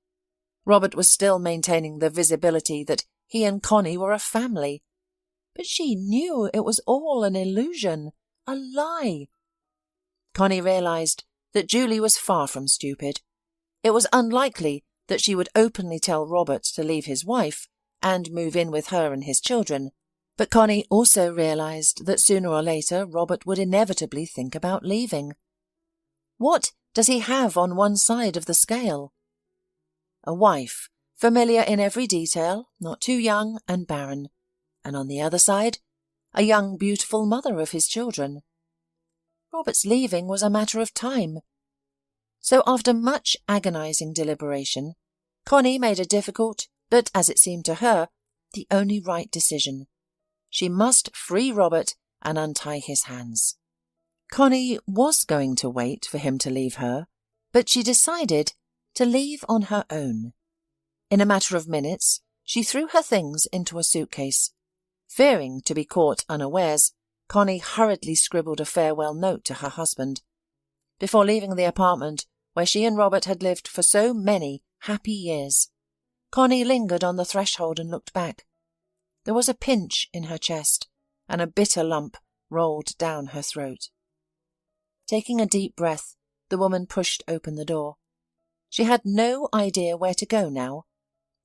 S1: Robert was still maintaining the visibility that he and Connie were a family. But she knew it was all an illusion, a lie. Connie realised that Julie was far from stupid. It was unlikely that she would openly tell Robert to leave his wife and move in with her and his children, but Connie also realised that sooner or later Robert would inevitably think about leaving. What does he have on one side of the scale? A wife, familiar in every detail, not too young and barren, and on the other side, a young, beautiful mother of his children. Robert's leaving was a matter of time. So after much agonising deliberation, Connie made a difficult, but as it seemed to her, the only right decision. She must free Robert and untie his hands. Connie was going to wait for him to leave her, but she decided to leave on her own. In a matter of minutes, she threw her things into a suitcase. Fearing to be caught unawares, Connie hurriedly scribbled a farewell note to her husband. Before leaving the apartment where she and Robert had lived for so many happy years, Connie lingered on the threshold and looked back. There was a pinch in her chest, and a bitter lump rolled down her throat. Taking a deep breath, the woman pushed open the door. She had no idea where to go now,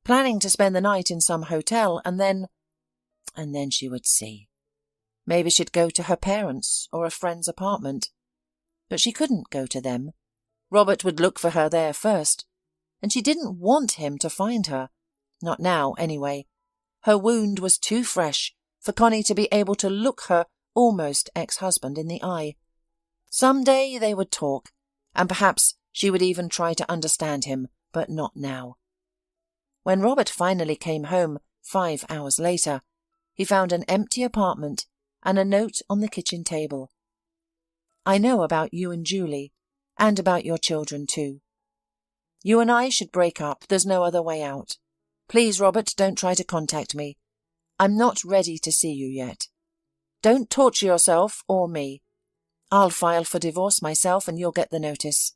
S1: planning to spend the night in some hotel, and then she would see. Maybe she'd go to her parents' or a friend's apartment. But she couldn't go to them. Robert would look for her there first, and she didn't want him to find her. Not now, anyway. Her wound was too fresh for Connie to be able to look her almost ex-husband in the eye. Some day they would talk, and perhaps she would even try to understand him, but not now. When Robert finally came home 5 hours later, he found an empty apartment and a note on the kitchen table. "I know about you and Julie, and about your children too. You and I should break up. There's no other way out. Please, Robert, don't try to contact me. I'm not ready to see you yet. Don't torture yourself or me. I'll file for divorce myself and you'll get the notice.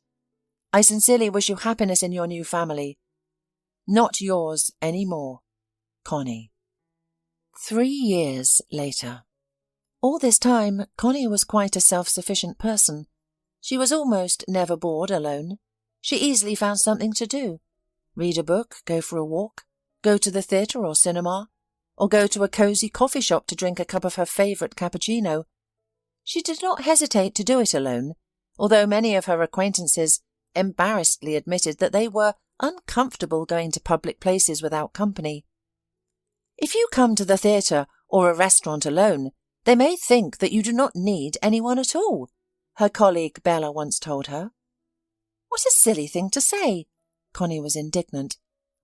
S1: I sincerely wish you happiness in your new family. Not yours any more, Connie." 3 years later. All this time, Connie was quite a self-sufficient person. She was almost never bored alone. She easily found something to do. Read a book, go for a walk, go to the theatre or cinema, or go to a cosy coffee shop to drink a cup of her favourite cappuccino. She did not hesitate to do it alone, although many of her acquaintances embarrassedly admitted that they were uncomfortable going to public places without company. If you come to the theatre or a restaurant alone, They may think that you do not need anyone at all, her colleague Bella once told her. What a silly thing to say, Connie was indignant.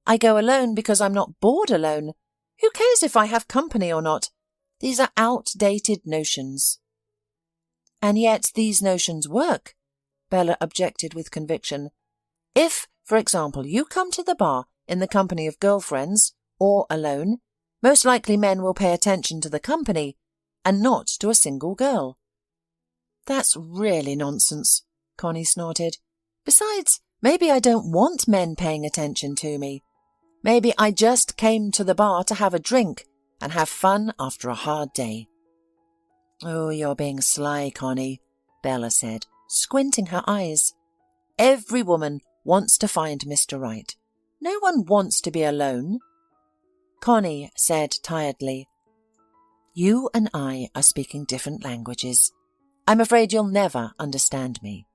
S1: I go alone because I'm not bored alone. Who cares if I have company or not? These are outdated notions. And yet these notions work, Bella objected with conviction. If, for example, you come to the bar in the company of girlfriends, or alone, most likely men will pay attention to the company, and not to a single girl. That's really nonsense, Connie snorted. Besides, maybe I don't want men paying attention to me. Maybe I just came to the bar to have a drink and have fun after a hard day. Oh, you're being sly, Connie, Bella said, squinting her eyes. Every woman wants to find Mr. Right. No one wants to be alone. Connie said tiredly, You and I are speaking different languages. I'm afraid you'll never understand me.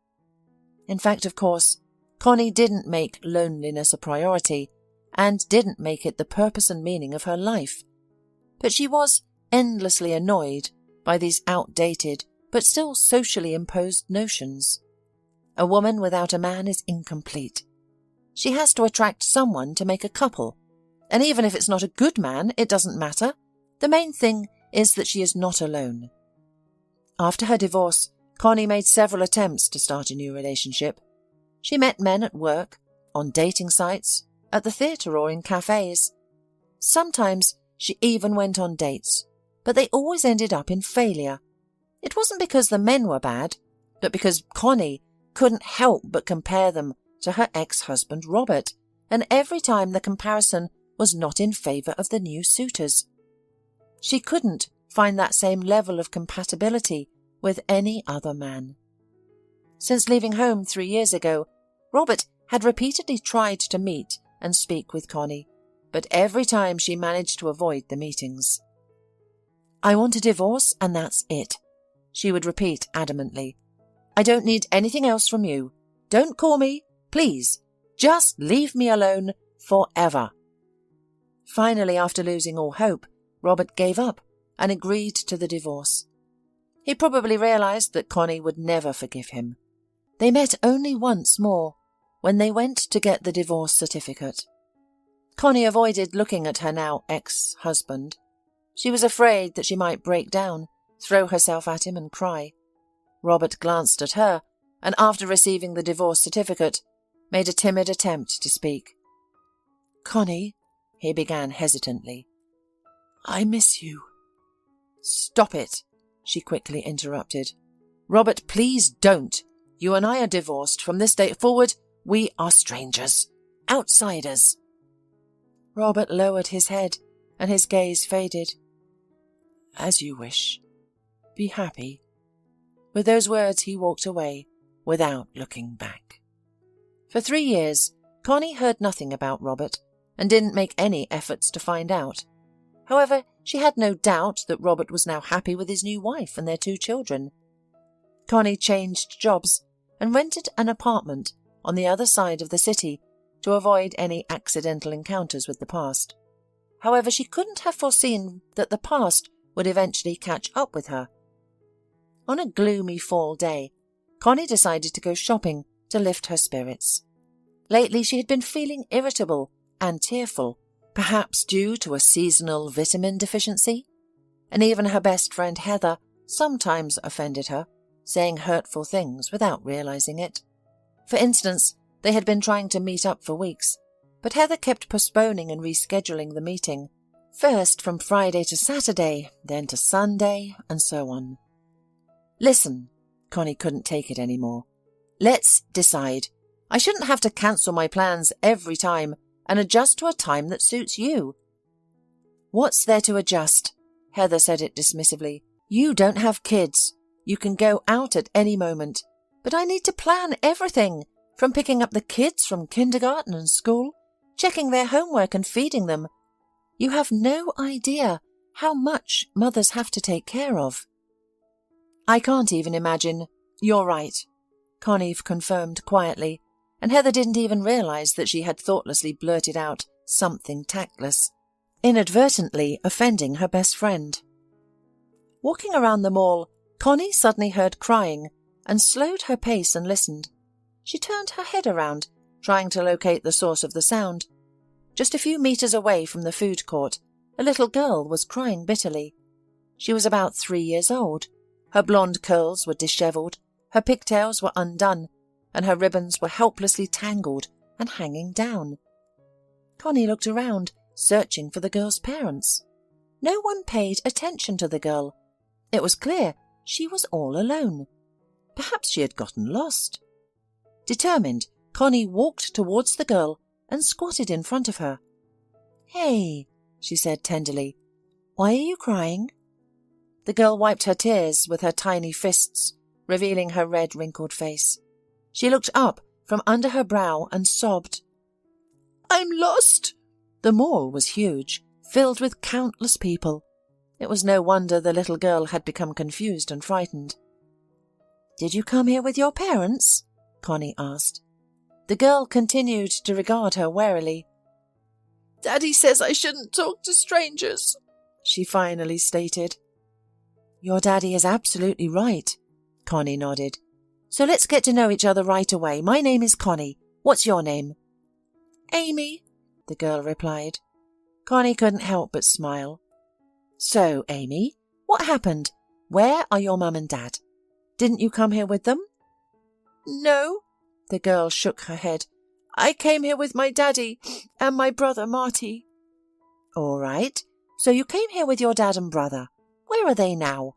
S1: In fact, of course, Connie didn't make loneliness a priority and didn't make it the purpose and meaning of her life. But she was endlessly annoyed by these outdated but still socially imposed notions. A woman without a man is incomplete. She has to attract someone to make a couple, and even if it's not a good man, it doesn't matter. The main thing is that she is not alone. After her divorce, Connie made several attempts to start a new relationship. She met men at work, on dating sites, at the theatre or in cafes. Sometimes she even went on dates, but they always ended up in failure. It wasn't because the men were bad, but because Connie couldn't help but compare them to her ex-husband Robert, and every time the comparison was not in favour of the new suitors. She couldn't find that same level of compatibility with any other man. Since leaving home 3 years ago, Robert had repeatedly tried to meet and speak with Connie, but every time she managed to avoid the meetings. I want a divorce and that's it, she would repeat adamantly. I don't need anything else from you. Don't call me, please. Just leave me alone forever. Finally, after losing all hope, Robert gave up and agreed to the divorce. He probably realized that Connie would never forgive him. They met only once more, when they went to get the divorce certificate. Connie avoided looking at her now ex-husband. She was afraid that she might break down, throw herself at him and cry. Robert glanced at her, and after receiving the divorce certificate, made a timid attempt to speak. Connie, he began hesitantly, I miss you. Stop it, she quickly interrupted. Robert, please don't. You and I are divorced. From this day forward, we are strangers, outsiders. Robert lowered his head, and his gaze faded. As you wish. Be happy. With those words he walked away, without looking back. For 3 years, Connie heard nothing about Robert, and didn't make any efforts to find out. However, she had no doubt that Robert was now happy with his new wife and their 2 children. Connie changed jobs and rented an apartment on the other side of the city to avoid any accidental encounters with the past. However, she couldn't have foreseen that the past would eventually catch up with her. On a gloomy fall day, Connie decided to go shopping to lift her spirits. Lately she had been feeling irritable and tearful, perhaps due to a seasonal vitamin deficiency, and even her best friend Heather sometimes offended her, saying hurtful things without realizing it. For instance, they had been trying to meet up for weeks, but Heather kept postponing and rescheduling the meeting, first from Friday to Saturday, then to Sunday, and so on. Listen, Connie couldn't take it anymore. Let's decide. I shouldn't have to cancel my plans every time and adjust to a time that suits you. What's there to adjust? Heather said it dismissively. You don't have kids. You can go out at any moment. But I need to plan everything, from picking up the kids from kindergarten and school, checking their homework and feeding them. You have no idea how much mothers have to take care of. I can't even imagine. You're right, Connie confirmed quietly, and Heather didn't even realize that she had thoughtlessly blurted out something tactless, inadvertently offending her best friend. Walking around the mall, Connie suddenly heard crying and slowed her pace and listened. She turned her head around, trying to locate the source of the sound. Just a few meters away from the food court, a little girl was crying bitterly. She was about 3 years old. Her blonde curls were dishevelled, her pigtails were undone, and her ribbons were helplessly tangled and hanging down. Connie looked around, searching for the girl's parents. No one paid attention to the girl. It was clear she was all alone. Perhaps she had gotten lost. Determined, Connie walked towards the girl and squatted in front of her. "Hey," she said tenderly, "why are you crying?" The girl wiped her tears with her tiny fists, revealing her red, wrinkled face. She looked up from under her brow and sobbed. "I'm lost." The mall was huge, filled with countless people. It was no wonder the little girl had become confused and frightened. "Did you come here with your parents?" Connie asked. The girl continued to regard her warily. "Daddy says I shouldn't talk to strangers," she finally stated. "Your daddy is absolutely right," Connie nodded. "So let's get to know each other right away. My name is Connie. What's your name?" "Amy," the girl replied. Connie couldn't help but smile. "So, Amy, what happened? Where are your mum and dad? Didn't you come here with them?" "No," the girl shook her head. "I came here with my daddy and my brother Marty." "All right. So you came here with your dad and brother. Where are they now?"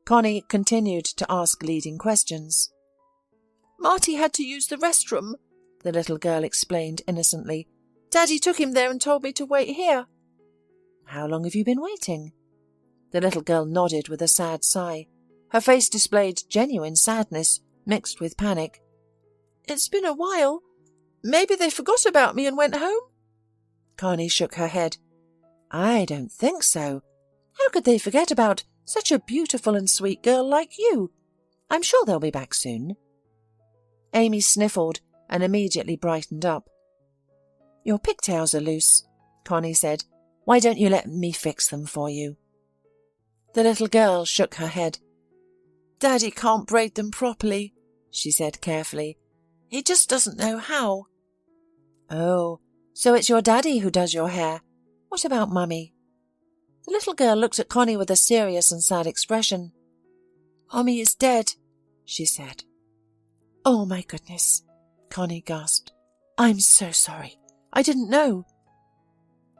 S1: Connie continued to ask leading questions. "Marty had to use the restroom," the little girl explained innocently. "Daddy took him there and told me to wait here." "How long have you been waiting?" The little girl nodded with a sad sigh. Her face displayed genuine sadness mixed with panic. "It's been a while. Maybe they forgot about me and went home?" Connie shook her head. "I don't think so. How could they forget about such a beautiful and sweet girl like you? I'm sure they'll be back soon." Amy sniffled and immediately brightened up. "Your pigtails are loose," Connie said. "Why don't you let me fix them for you?" The little girl shook her head. "Daddy can't braid them properly," she said carefully. "He just doesn't know how." "Oh, so it's your daddy who does your hair. What about Mummy?" The little girl looked at Connie with a serious and sad expression. "Mummy is dead," she said. "Oh, my goodness," Connie gasped. "I'm so sorry. I didn't know."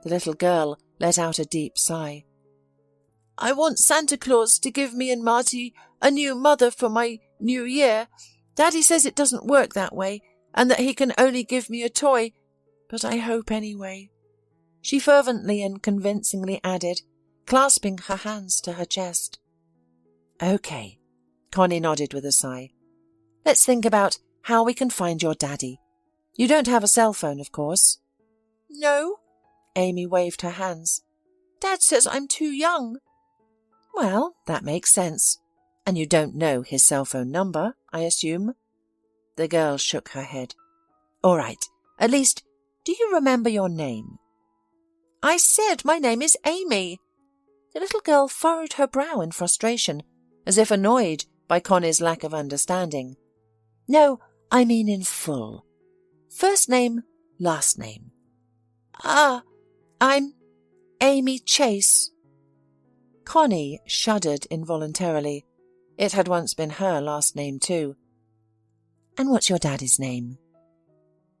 S1: The little girl let out a deep sigh. "I want Santa Claus to give me and Marty a new mother for my new year. Daddy says it doesn't work that way and that he can only give me a toy, but I hope anyway," she fervently and convincingly added, clasping her hands to her chest. "Okay," Connie nodded with a sigh. "Let's think about how we can find your daddy. You don't have a cell phone, of course?" "No," Amy waved her hands. "Dad says I'm too young." "Well, that makes sense. And you don't know his cell phone number, I assume?" The girl shook her head. "All right. At least, do you remember your name?" "I said my name is Amy." The little girl furrowed her brow in frustration, as if annoyed by Connie's lack of understanding. "No, I mean in full. First name, last name." "Ah, I'm Amy Chase." Connie shuddered involuntarily. It had once been her last name too. "And what's your daddy's name?"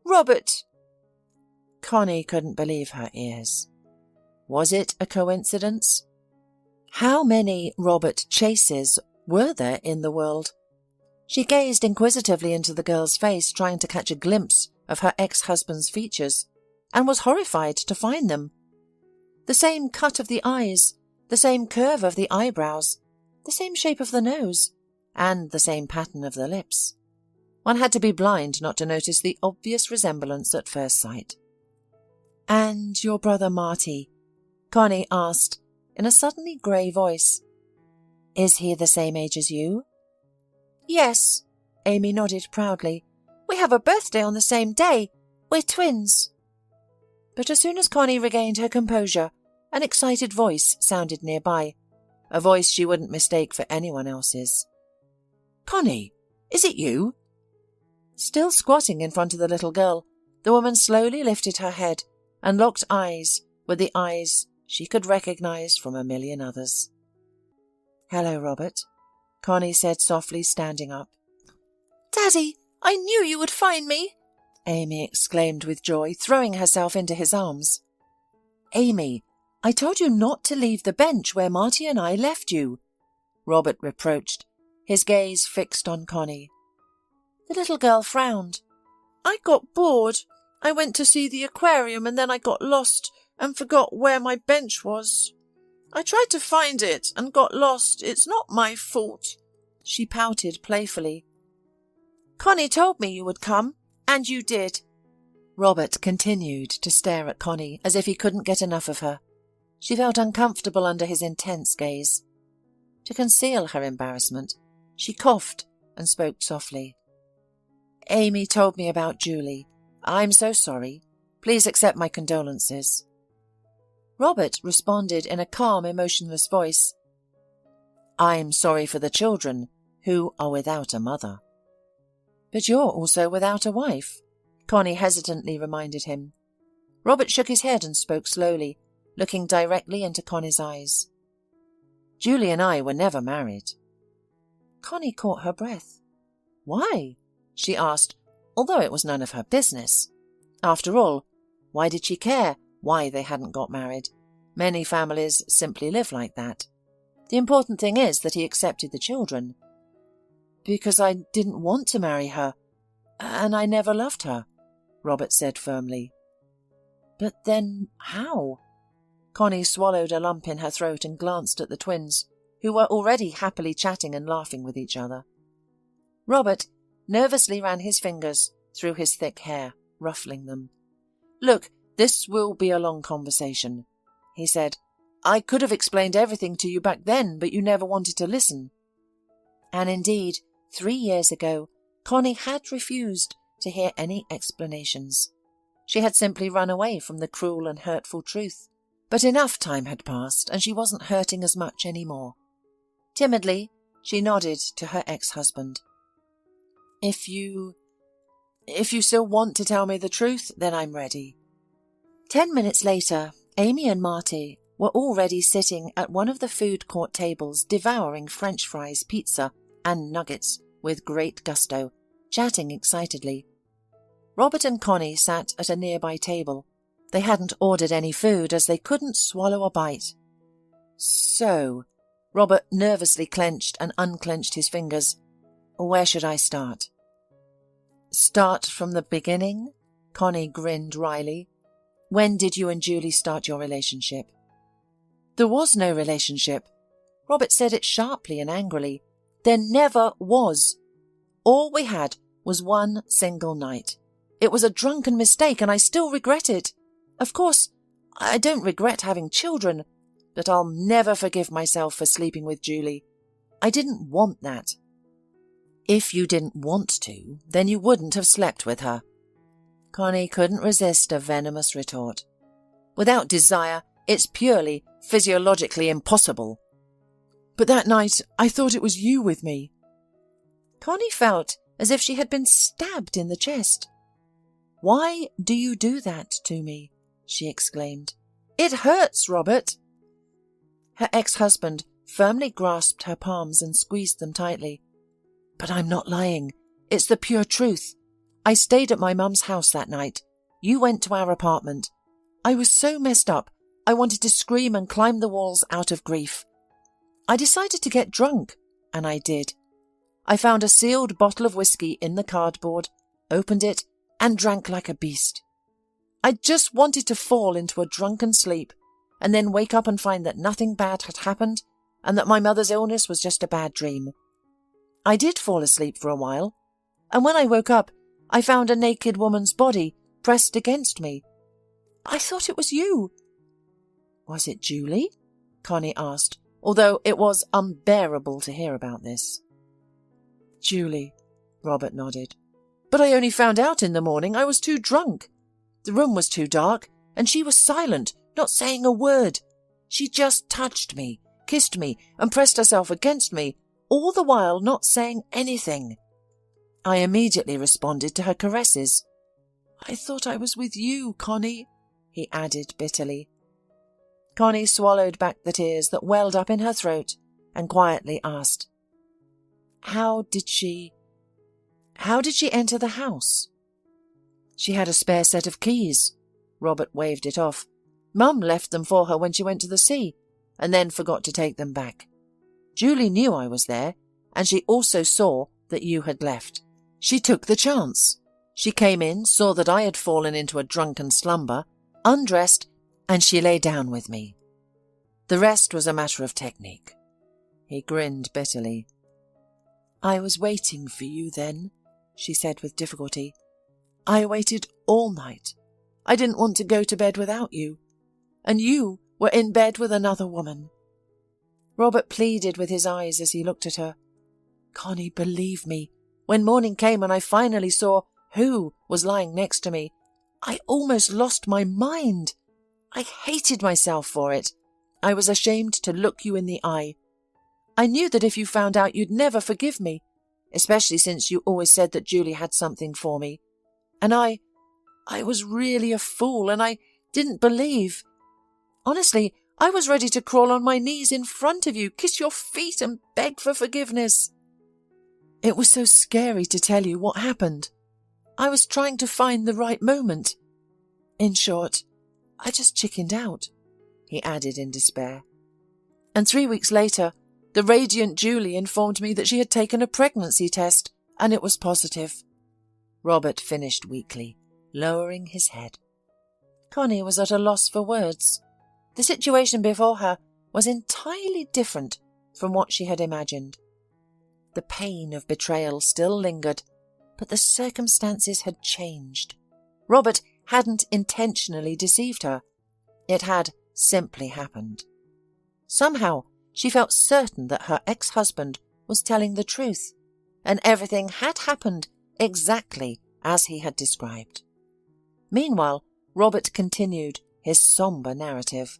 S1: "Robert." Connie couldn't believe her ears. Was it a coincidence? How many Robert Chases were there in the world? She gazed inquisitively into the girl's face, trying to catch a glimpse of her ex-husband's features, and was horrified to find them. The same cut of the eyes, the same curve of the eyebrows, the same shape of the nose, and the same pattern of the lips. One had to be blind not to notice the obvious resemblance at first sight. "And your brother Marty?" Connie asked in a suddenly grey voice. "Is he the same age as you?" "Yes," Amy nodded proudly. "We have a birthday on the same day. We're twins." But as soon as Connie regained her composure, an excited voice sounded nearby. a voice she wouldn't mistake for anyone else's. "Connie, is it you?" Still squatting in front of the little girl, the woman slowly lifted her head and locked eyes with the eyes she could recognize from a million others. "Hello, Robert," Connie said softly, standing up. "Daddy, I knew you would find me!" Amy exclaimed with joy, throwing herself into his arms. "Amy, I told you not to leave the bench where Marty and I left you," Robert reproached, his gaze fixed on Connie. The little girl frowned. "I got bored. I went to see the aquarium and then I got lost and forgot where my bench was. I tried to find it and got lost. It's not my fault," she pouted playfully. "Connie told me you would come, and you did." Robert continued to stare at Connie as if he couldn't get enough of her. She felt uncomfortable under his intense gaze. To conceal her embarrassment, she coughed and spoke softly. "Amy told me about Julie. I'm so sorry. Please accept my condolences." Robert responded in a calm, emotionless voice. "I'm sorry for the children who are without a mother." "But you're also without a wife," Connie hesitantly reminded him. Robert shook his head and spoke slowly, looking directly into Connie's eyes. "Julie and I were never married." Connie caught her breath. "Why?" she asked, although it was none of her business. After all, why did she care why they hadn't got married? Many families simply live like that. The important thing is that he accepted the children. "Because I didn't want to marry her, and I never loved her," Robert said firmly. "But then how?" Connie swallowed a lump in her throat and glanced at the twins, who were already happily chatting and laughing with each other. Robert nervously ran his fingers through his thick hair, ruffling them. "Look, this will be a long conversation," he said. "I could have explained everything to you back then, but you never wanted to listen." And indeed, 3 years ago, Connie had refused to hear any explanations. She had simply run away from the cruel and hurtful truth. But enough time had passed, and she wasn't hurting as much anymore. Timidly, she nodded to her ex-husband. If you still want to tell me the truth, then I'm ready." 10 minutes later, Amy and Marty were already sitting at one of the food court tables, devouring French fries, pizza, and nuggets with great gusto, chatting excitedly. Robert and Connie sat at a nearby table. They hadn't ordered any food as they couldn't swallow a bite. "So," Robert nervously clenched and unclenched his fingers, "where should I start?" "Start from the beginning?" Connie grinned wryly. "When did you and Julie start your relationship?" "There was no relationship." Robert said it sharply and angrily. "There never was. All we had was one single night. It was a drunken mistake, and I still regret it. Of course, I don't regret having children, but I'll never forgive myself for sleeping with Julie. I didn't want that." "If you didn't want to, then you wouldn't have slept with her." Connie couldn't resist a venomous retort. "Without desire, it's purely physiologically impossible." "But that night, I thought it was you with me." Connie felt as if she had been stabbed in the chest. "Why do you do that to me?" she exclaimed. "It hurts, Robert." Her ex-husband firmly grasped her palms and squeezed them tightly. "But I'm not lying. It's the pure truth. I stayed at my mum's house that night. You went to our apartment. I was so messed up, I wanted to scream and climb the walls out of grief. I decided to get drunk, and I did. I found a sealed bottle of whiskey in the cardboard, opened it, and drank like a beast. I just wanted to fall into a drunken sleep, and then wake up and find that nothing bad had happened, and that my mother's illness was just a bad dream. I did fall asleep for a while, and when I woke up, I found a naked woman's body pressed against me. I thought it was you." "Was it Julie?" Connie asked, although it was unbearable to hear about this. "Julie," Robert nodded. "But I only found out in the morning. I was too drunk. The room was too dark, and she was silent, not saying a word. She just touched me, kissed me and pressed herself against me, all the while not saying anything. I immediately responded to her caresses. I thought I was with you, Connie, he added bitterly. Connie swallowed back the tears that welled up in her throat and quietly asked, How did she enter the house? She had a spare set of keys. Robert waved it off. Mum left them for her when she went to the sea, and then forgot to take them back. Julie knew I was there, and she also saw that you had left. She took the chance. She came in, saw that I had fallen into a drunken slumber, undressed, and she lay down with me. The rest was a matter of technique. He grinned bitterly. I was waiting for you then, she said with difficulty. I waited all night. I didn't want to go to bed without you. And you were in bed with another woman. Robert pleaded with his eyes as he looked at her. Connie, believe me, when morning came and I finally saw who was lying next to me, I almost lost my mind. I hated myself for it. I was ashamed to look you in the eye. I knew that if you found out you'd never forgive me, especially since you always said that Julie had something for me. And I was really a fool, and I didn't believe. Honestly, I was ready to crawl on my knees in front of you, kiss your feet and beg for forgiveness. It was so scary to tell you what happened. I was trying to find the right moment. In short, I just chickened out, he added in despair. And 3 weeks later, the radiant Julie informed me that she had taken a pregnancy test, and it was positive. Robert finished weakly, lowering his head. Connie was at a loss for words. The situation before her was entirely different from what she had imagined. The pain of betrayal still lingered, but the circumstances had changed. Robert hadn't intentionally deceived her. It had simply happened. Somehow, she felt certain that her ex-husband was telling the truth, and everything had happened exactly as he had described. Meanwhile, Robert continued his sombre narrative.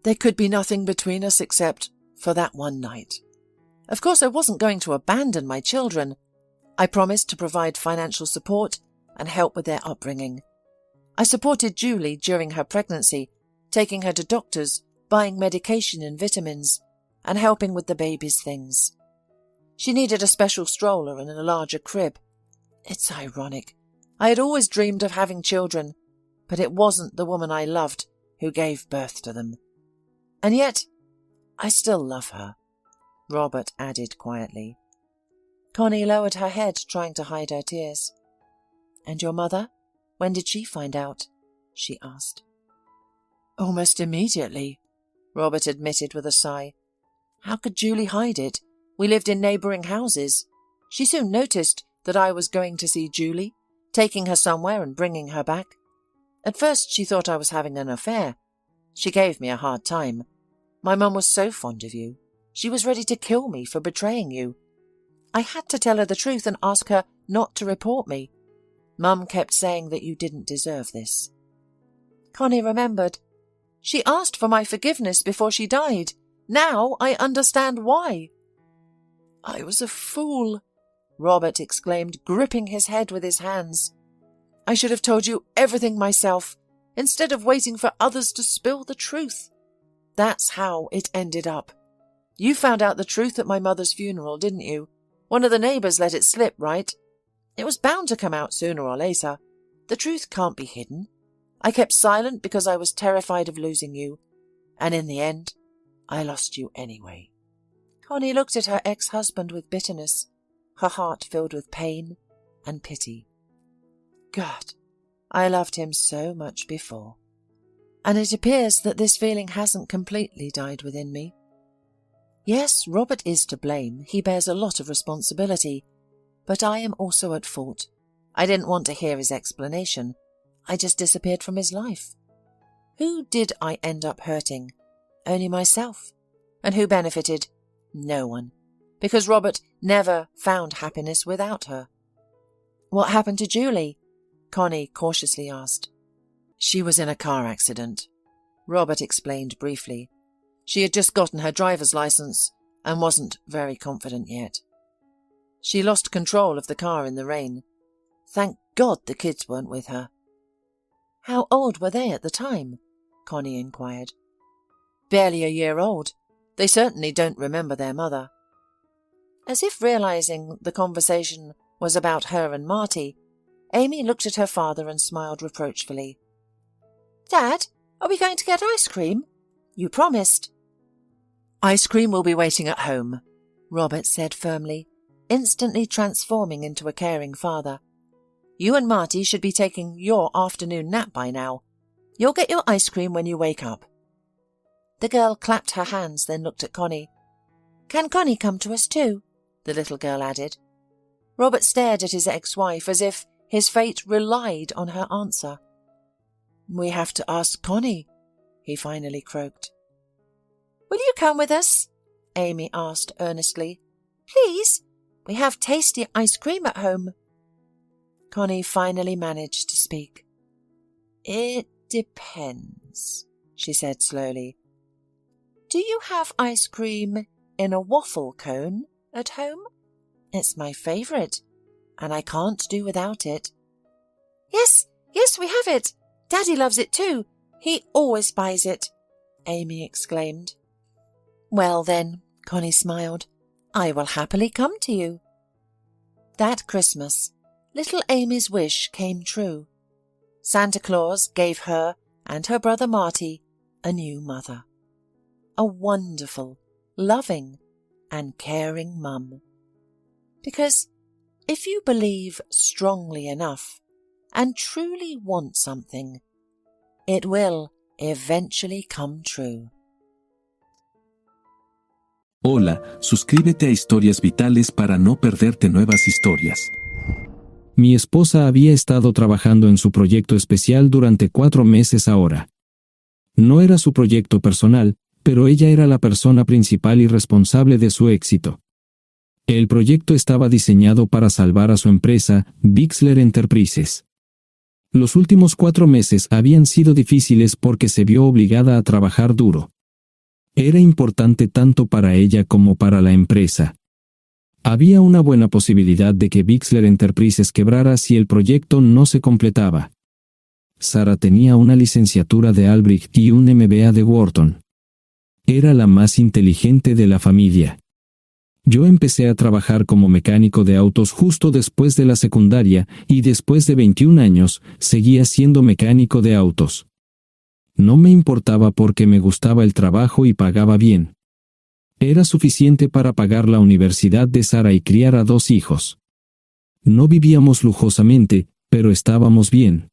S1: There could be nothing between us except for that one night. Of course, I wasn't going to abandon my children. I promised to provide financial support and help with their upbringing. I supported Julie during her pregnancy, taking her to doctors, buying medication and vitamins, and helping with the baby's things. She needed a special stroller and a larger crib. It's ironic. I had always dreamed of having children, but it wasn't the woman I loved who gave birth to them. And yet, I still love her, Robert added quietly. Connie lowered her head, trying to hide her tears. And your mother? When did she find out? She asked. Almost immediately, Robert admitted with a sigh. How could Julie hide it? We lived in neighbouring houses. She soon noticed that I was going to see Julie, taking her somewhere and bringing her back. At first she thought I was having an affair. She gave me a hard time. My mum was so fond of you. She was ready to kill me for betraying you. I had to tell her the truth and ask her not to report me. Mum kept saying that you didn't deserve this. Connie remembered. She asked for my forgiveness before she died. Now I understand why. I was a fool, Robert exclaimed, gripping his head with his hands. I should have told you everything myself, instead of waiting for others to spill the truth. That's how it ended up. You found out the truth at my mother's funeral, didn't you? One of the neighbours let it slip, right? It was bound to come out sooner or later. The truth can't be hidden. I kept silent because I was terrified of losing you. And in the end, I lost you anyway. Connie looked at her ex-husband with bitterness, her heart filled with pain and pity. God, I loved him so much before. And it appears that this feeling hasn't completely died within me. Yes, Robert is to blame. He bears a lot of responsibility. But I am also at fault. I didn't want to hear his explanation. I just disappeared from his life. Who did I end up hurting? Only myself. And who benefited? No one. Because Robert never found happiness without her. What happened to Julie? Connie cautiously asked. She was in a car accident. Robert explained briefly. She had just gotten her driver's license and wasn't very confident yet. She lost control of the car in the rain. Thank God the kids weren't with her. How old were they at the time? Connie inquired. Barely a year old. They certainly don't remember their mother. As if realizing the conversation was about her and Marty, Amy looked at her father and smiled reproachfully. Dad, are we going to get ice cream? You promised. Ice cream will be waiting at home, Robert said firmly, instantly transforming into a caring father. You and Marty should be taking your afternoon nap by now. You'll get your ice cream when you wake up. The girl clapped her hands, then looked at Connie. Can Connie come to us too? The little girl added. Robert stared at his ex-wife as if his fate relied on her answer. We have to ask Connie, he finally croaked. Will you come with us? Amy asked earnestly. Please, we have tasty ice cream at home. Connie finally managed to speak. It depends, she said slowly. Do you have ice cream in a waffle cone at home? It's my favourite, and I can't do without it. Yes, we have it. Daddy loves it too. He always buys it, Amy exclaimed. Well then, Connie smiled, I will happily come to you. That Christmas, little Amy's wish came true. Santa Claus gave her and her brother Marty a new mother. A wonderful, loving and caring mum. Because if you believe strongly enough and truly want something, it will eventually come true.
S2: Hola, suscríbete a Historias Vitales para no perderte nuevas historias. Mi esposa había estado trabajando en su proyecto especial durante 4 meses ahora. No era su proyecto personal, pero ella era la persona principal y responsable de su éxito. El proyecto estaba diseñado para salvar a su empresa, Bixler Enterprises. Los últimos 4 meses habían sido difíciles porque se vio obligada a trabajar duro. Era importante tanto para ella como para la empresa. Había una buena posibilidad de que Bixler Enterprises quebrara si el proyecto no se completaba. Sara tenía una licenciatura de Albrecht y un MBA de Wharton. Era la más inteligente de la familia. Yo empecé a trabajar como mecánico de autos justo después de la secundaria y después de 21 años seguía siendo mecánico de autos. No me importaba porque me gustaba el trabajo y pagaba bien. Era suficiente para pagar la universidad de Sara y criar a 2 hijos. No vivíamos lujosamente, pero estábamos bien.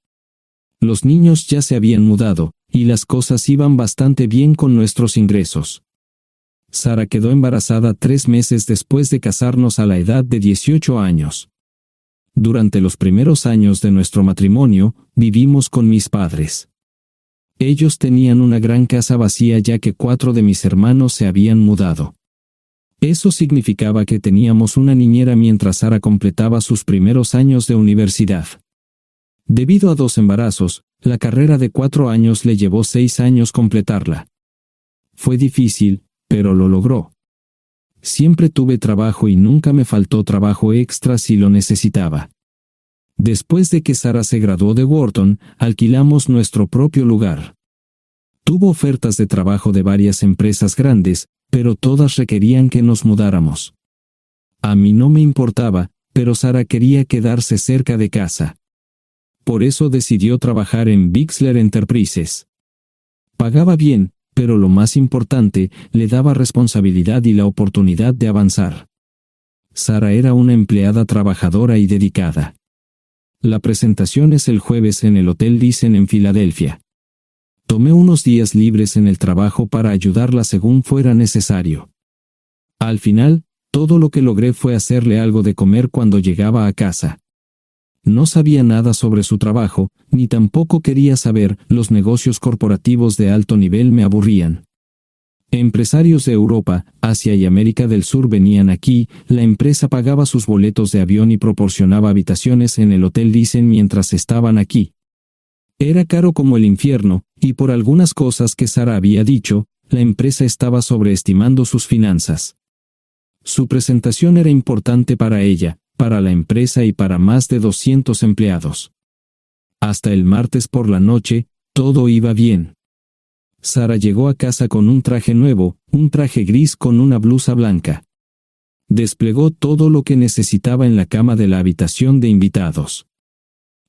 S2: Los niños ya se habían mudado, y las cosas iban bastante bien con nuestros ingresos. Sara quedó embarazada 3 meses después de casarnos a la edad de 18 años. Durante los primeros años de nuestro matrimonio, vivimos con mis padres. Ellos tenían una gran casa vacía ya que 4 de mis hermanos se habían mudado. Eso significaba que teníamos una niñera mientras Sara completaba sus primeros años de universidad. Debido a 2 embarazos, la carrera de 4 años le llevó 6 años completarla. Fue difícil, pero lo logró. Siempre tuve trabajo y nunca me faltó trabajo extra si lo necesitaba. Después de que Sara se graduó de Wharton, alquilamos nuestro propio lugar. Tuvo ofertas de trabajo de varias empresas grandes, pero todas requerían que nos mudáramos. A mí no me importaba, pero Sara quería quedarse cerca de casa. Por eso decidió trabajar en Bixler Enterprises. Pagaba bien, pero lo más importante, le daba responsabilidad y la oportunidad de avanzar. Sara era una empleada trabajadora y dedicada. La presentación es el jueves en el Hotel Thyssen en Filadelfia. Tomé unos días libres en el trabajo para ayudarla según fuera necesario. Al final, todo lo que logré fue hacerle algo de comer cuando llegaba a casa. No sabía nada sobre su trabajo, ni tampoco quería saber, los negocios corporativos de alto nivel me aburrían. Empresarios de Europa, Asia y América del Sur venían aquí, la empresa pagaba sus boletos de avión y proporcionaba habitaciones en el Hotel Thyssen mientras estaban aquí. Era caro como el infierno, y por algunas cosas que Sara había dicho, la empresa estaba sobreestimando sus finanzas. Su presentación era importante para ella, para la empresa y para más de 200 empleados. Hasta el martes por la noche, todo iba bien. Sara llegó a casa con un traje nuevo, un traje gris con una blusa blanca. Desplegó todo lo que necesitaba en la cama de la habitación de invitados.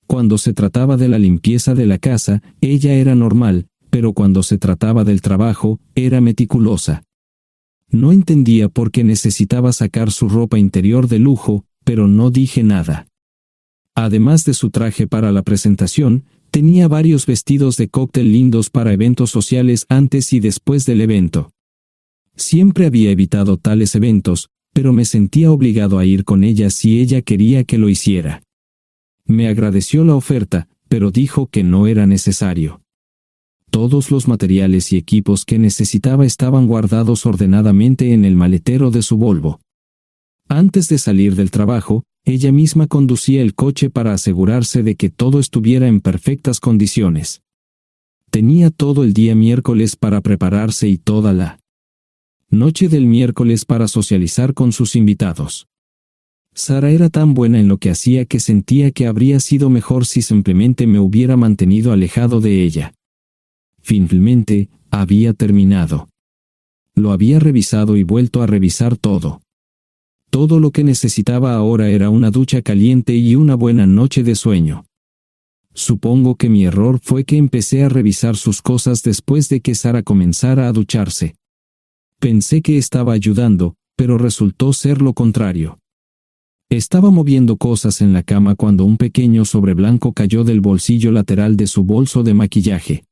S2: Cuando se trataba de la limpieza de la casa, ella era normal, pero cuando se trataba del trabajo, era meticulosa. No entendía por qué necesitaba sacar su ropa interior de lujo, pero no dije nada. Además de su traje para la presentación, tenía varios vestidos de cóctel lindos para eventos sociales antes y después del evento. Siempre había evitado tales eventos, pero me sentía obligado a ir con ella si ella quería que lo hiciera. Me agradeció la oferta, pero dijo que no era necesario. Todos los materiales y equipos que necesitaba estaban guardados ordenadamente en el maletero de su Volvo. Antes de salir del trabajo, ella misma conducía el coche para asegurarse de que todo estuviera en perfectas condiciones. Tenía todo el día miércoles para prepararse y toda la noche del miércoles para socializar con sus invitados. Sara era tan buena en lo que hacía que sentía que habría sido mejor si simplemente me hubiera mantenido alejado de ella. Finalmente, había terminado. Lo había revisado y vuelto a revisar todo. Todo lo que necesitaba ahora era una ducha caliente y una buena noche de sueño. Supongo que mi error fue que empecé a revisar sus cosas después de que Sara comenzara a ducharse. Pensé que estaba ayudando, pero resultó ser lo contrario. Estaba moviendo cosas en la cama cuando un pequeño sobre blanco cayó del bolsillo lateral de su bolso de maquillaje.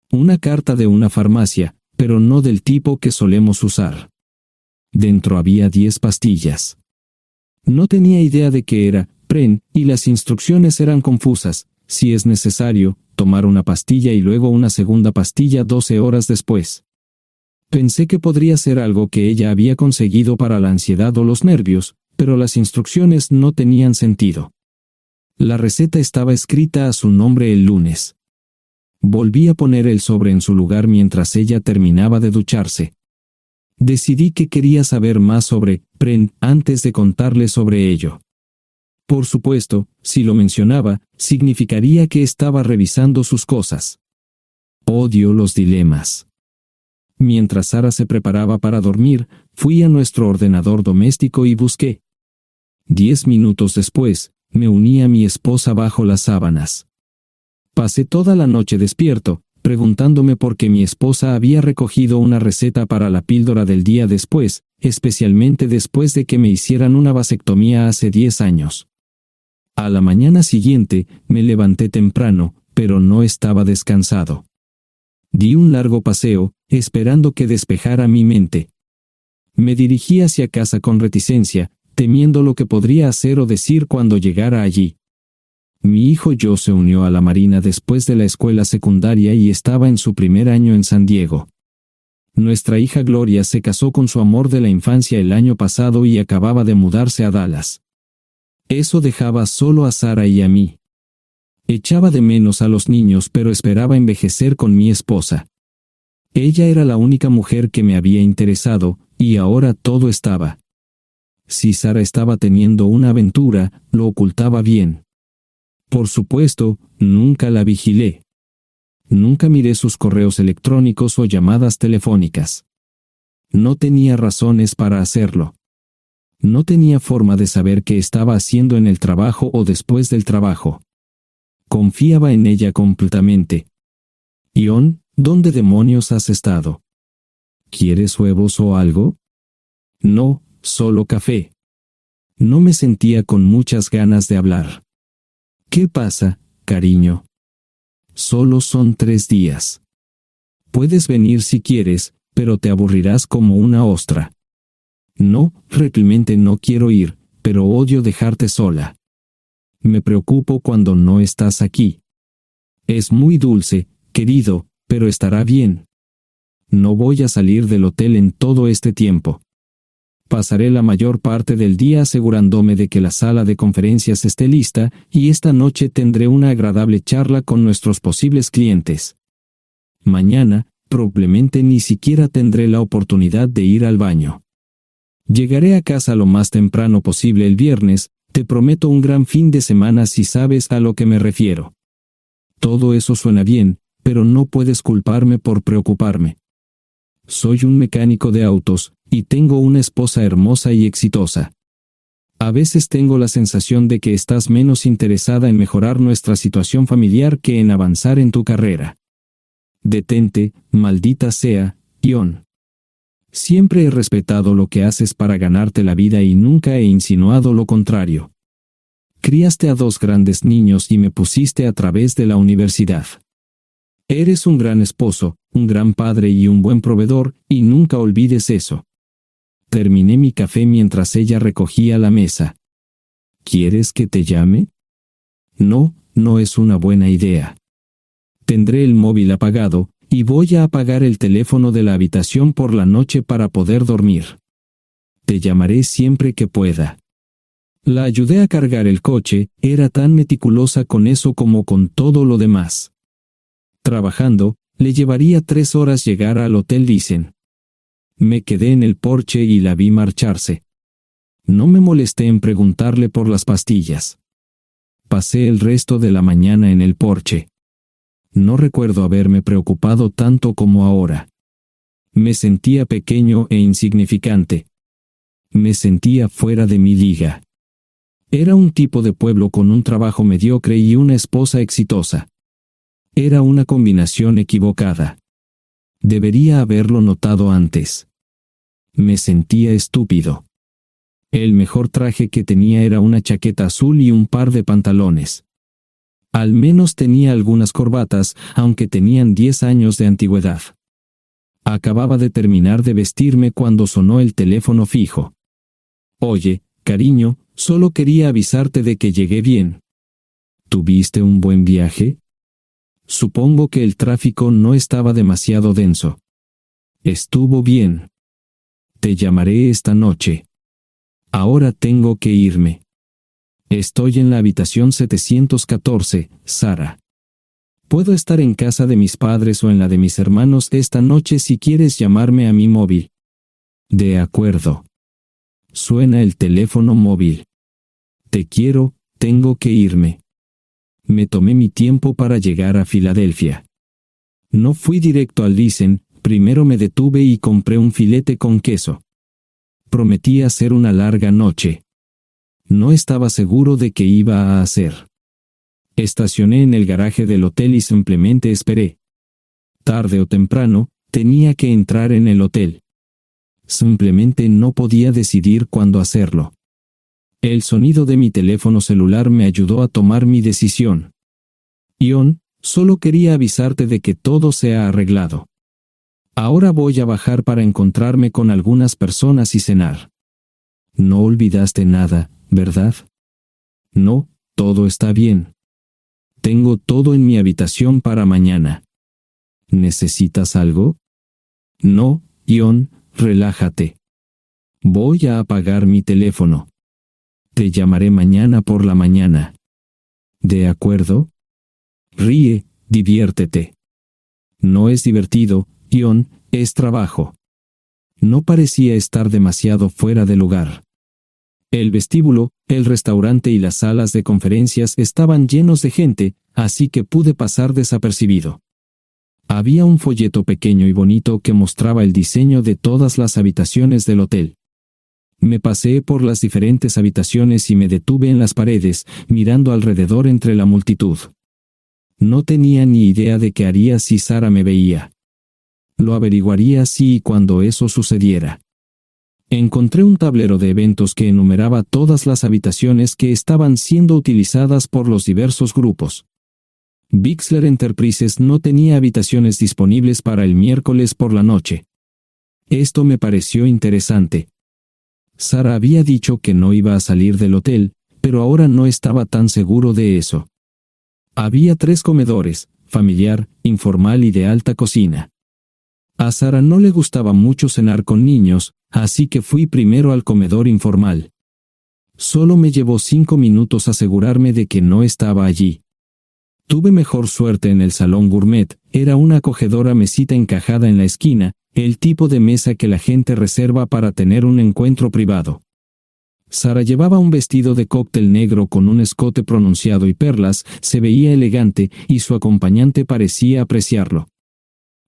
S2: Una carta de una farmacia, pero no del tipo que solemos usar. Dentro había 10 pastillas. No tenía idea de qué era, Pren, y las instrucciones eran confusas. Si es necesario, tomar una pastilla y luego una segunda pastilla 12 horas después. Pensé que podría ser algo que ella había conseguido para la ansiedad o los nervios, pero las instrucciones no tenían sentido. La receta estaba escrita a su nombre el lunes. Volví a poner el sobre en su lugar mientras ella terminaba de ducharse. Decidí que quería saber más sobre Pren antes de contarle sobre ello. Por supuesto, si lo mencionaba, significaría que estaba revisando sus cosas. Odio los dilemas. Mientras Sara se preparaba para dormir, fui a nuestro ordenador doméstico y busqué. 10 minutos después, me uní a mi esposa bajo las sábanas. Pasé toda la noche despierto, preguntándome por qué mi esposa había recogido una receta para la píldora del día después, especialmente después de que me hicieran una vasectomía hace 10 años. A la mañana siguiente, me levanté temprano, pero no estaba descansado. Di un largo paseo, esperando que despejara mi mente. Me dirigí hacia casa con reticencia, temiendo lo que podría hacer o decir cuando llegara allí. Mi hijo Joe se unió a la Marina después de la escuela secundaria y estaba en su primer año en San Diego. Nuestra hija Gloria se casó con su amor de la infancia el año pasado y acababa de mudarse a Dallas. Eso dejaba solo a Sara y a mí. Echaba de menos a los niños, pero esperaba envejecer con mi esposa. Ella era la única mujer que me había interesado, y ahora todo estaba. Si Sara estaba teniendo una aventura, lo ocultaba bien. Por supuesto, nunca la vigilé. Nunca miré sus correos electrónicos o llamadas telefónicas. No tenía razones para hacerlo. No tenía forma de saber qué estaba haciendo en el trabajo o después del trabajo. Confiaba en ella completamente. Ion, ¿dónde demonios has estado? ¿Quieres huevos o algo? No, solo café. No me sentía con muchas ganas de hablar. ¿Qué pasa, cariño? Solo son 3 días. Puedes venir si quieres, pero te aburrirás como una ostra. No, realmente no quiero ir, pero odio dejarte sola. Me preocupo cuando no estás aquí. Es muy dulce, querido, pero estará bien. No voy a salir del hotel en todo este tiempo. Pasaré la mayor parte del día asegurándome de que la sala de conferencias esté lista, y esta noche tendré una agradable charla con nuestros posibles clientes. Mañana, probablemente ni siquiera tendré la oportunidad de ir al baño. Llegaré a casa lo más temprano posible el viernes, te prometo un gran fin de semana si sabes a lo que me refiero. Todo eso suena bien, pero no puedes culparme por preocuparme. Soy un mecánico de autos, y tengo una esposa hermosa y exitosa. A veces tengo la sensación de que estás menos interesada en mejorar nuestra situación familiar que en avanzar en tu carrera. Detente, maldita sea, Ion. Siempre he respetado lo que haces para ganarte la vida y nunca he insinuado lo contrario. Criaste a 2 grandes niños y me pusiste a través de la universidad. Eres un gran esposo, un gran padre y un buen proveedor, y nunca olvides eso. Terminé mi café mientras ella recogía la mesa. ¿Quieres que te llame? No, no es una buena idea. Tendré el móvil apagado, y voy a apagar el teléfono de la habitación por la noche para poder dormir. Te llamaré siempre que pueda. La ayudé a cargar el coche, era tan meticulosa con eso como con todo lo demás. Trabajando, le llevaría 3 horas llegar al Hotel Lysen. Me quedé en el porche y la vi marcharse. No me molesté en preguntarle por las pastillas. Pasé el resto de la mañana en el porche. No recuerdo haberme preocupado tanto como ahora. Me sentía pequeño e insignificante. Me sentía fuera de mi liga. Era un tipo de pueblo con un trabajo mediocre y una esposa exitosa. Era una combinación equivocada. Debería haberlo notado antes. Me sentía estúpido. El mejor traje que tenía era una chaqueta azul y un par de pantalones. Al menos tenía algunas corbatas, aunque tenían 10 años de antigüedad. Acababa de terminar de vestirme cuando sonó el teléfono fijo. Oye, cariño, solo quería avisarte de que llegué bien. ¿Tuviste un buen viaje? Supongo que el tráfico no estaba demasiado denso. Estuvo bien. Te llamaré esta noche. Ahora tengo que irme. Estoy en la habitación 714, Sara. Puedo estar en casa de mis padres o en la de mis hermanos esta noche si quieres llamarme a mi móvil. De acuerdo. Suena el teléfono móvil. Te quiero, tengo que irme. Me tomé mi tiempo para llegar a Filadelfia. No fui directo al Lysen, primero me detuve y compré un filete con queso. Prometí hacer una larga noche. No estaba seguro de qué iba a hacer. Estacioné en el garaje del hotel y simplemente esperé. Tarde o temprano, tenía que entrar en el hotel. Simplemente no podía decidir cuándo hacerlo. El sonido de mi teléfono celular me ayudó a tomar mi decisión. Ion, solo quería avisarte de que todo se ha arreglado. Ahora voy a bajar para encontrarme con algunas personas y cenar. No olvidaste nada, ¿verdad? No, todo está bien. Tengo todo en mi habitación para mañana. ¿Necesitas algo? No, Ion, relájate. Voy a apagar mi teléfono. Te llamaré mañana por la mañana. ¿De acuerdo? Ríe, diviértete. No es divertido, Ion, es trabajo. No parecía estar demasiado fuera de lugar. El vestíbulo, el restaurante y las salas de conferencias estaban llenos de gente, así que pude pasar desapercibido. Había un folleto pequeño y bonito que mostraba el diseño de todas las habitaciones del hotel. Me paseé por las diferentes habitaciones y me detuve en las paredes, mirando alrededor entre la multitud. No tenía ni idea de qué haría si Sara me veía. Lo averiguaría si y cuando eso sucediera. Encontré un tablero de eventos que enumeraba todas las habitaciones que estaban siendo utilizadas por los diversos grupos. Bixler Enterprises no tenía habitaciones disponibles para el miércoles por la noche. Esto me pareció interesante. Sara había dicho que no iba a salir del hotel, pero ahora no estaba tan seguro de eso. Había 3 comedores, familiar, informal y de alta cocina. A Sara no le gustaba mucho cenar con niños, así que fui primero al comedor informal. Solo me llevó 5 minutos asegurarme de que no estaba allí. Tuve mejor suerte en el salón gourmet. Era una acogedora mesita encajada en la esquina, el tipo de mesa que la gente reserva para tener un encuentro privado. Sara llevaba un vestido de cóctel negro con un escote pronunciado y perlas, se veía elegante y su acompañante parecía apreciarlo.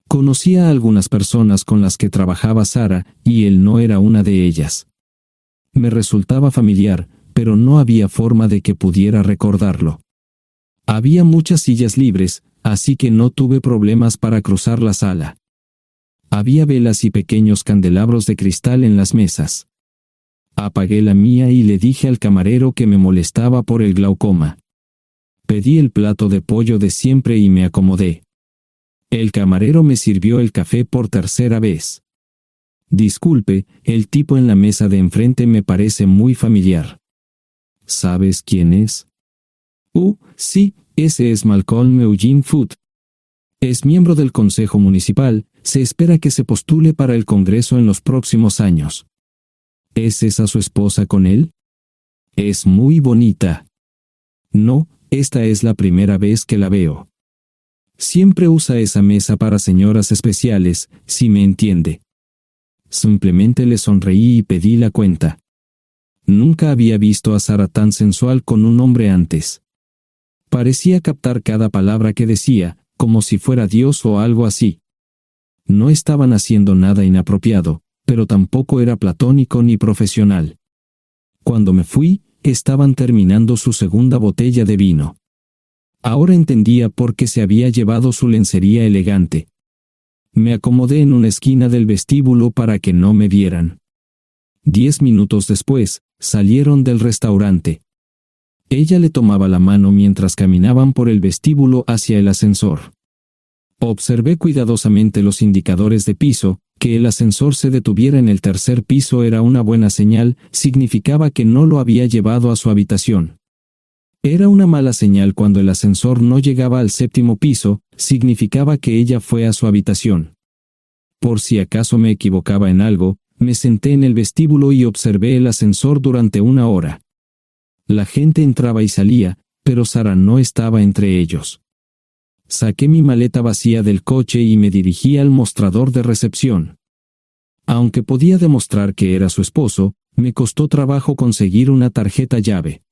S2: Conocía a algunas personas con las que trabajaba Sara y él no era una de ellas. Me resultaba familiar, pero no había forma de que pudiera recordarlo. Había muchas sillas libres, así que no tuve problemas para cruzar la sala. Había velas y pequeños candelabros de cristal en las mesas. Apagué la mía y le dije al camarero que me molestaba por el glaucoma. Pedí el plato de pollo de siempre y me acomodé. El camarero me sirvió el café por tercera vez. Disculpe, el tipo en la mesa de enfrente me parece muy familiar. ¿Sabes quién es? Sí, ese es Malcolm Eugene Foote. Es miembro del Consejo Municipal, se espera que se postule para el Congreso en los próximos años. ¿Es esa su esposa con él? Es muy bonita. No, esta es la primera vez que la veo. Siempre usa esa mesa para señoras especiales, si me entiende. Simplemente le sonreí y pedí la cuenta. Nunca había visto a Sara tan sensual con un hombre antes. Parecía captar cada palabra que decía, como si fuera Dios o algo así. No estaban haciendo nada inapropiado, pero tampoco era platónico ni profesional. Cuando me fui, estaban terminando su segunda botella de vino. Ahora entendía por qué se había llevado su lencería elegante. Me acomodé en una esquina del vestíbulo para que no me vieran. 10 minutos después, salieron del restaurante. Ella le tomaba la mano mientras caminaban por el vestíbulo hacia el ascensor. Observé cuidadosamente los indicadores de piso. Que el ascensor se detuviera en el tercer piso era una buena señal, significaba que no lo había llevado a su habitación. Era una mala señal cuando el ascensor no llegaba al séptimo piso, significaba que ella fue a su habitación. Por si acaso me equivocaba en algo, me senté en el vestíbulo y observé el ascensor durante 1 hora. La gente entraba y salía, pero Sara no estaba entre ellos. Saqué mi maleta vacía del coche y me dirigí al mostrador de recepción. Aunque podía demostrar que era su esposo, me costó trabajo conseguir una tarjeta llave.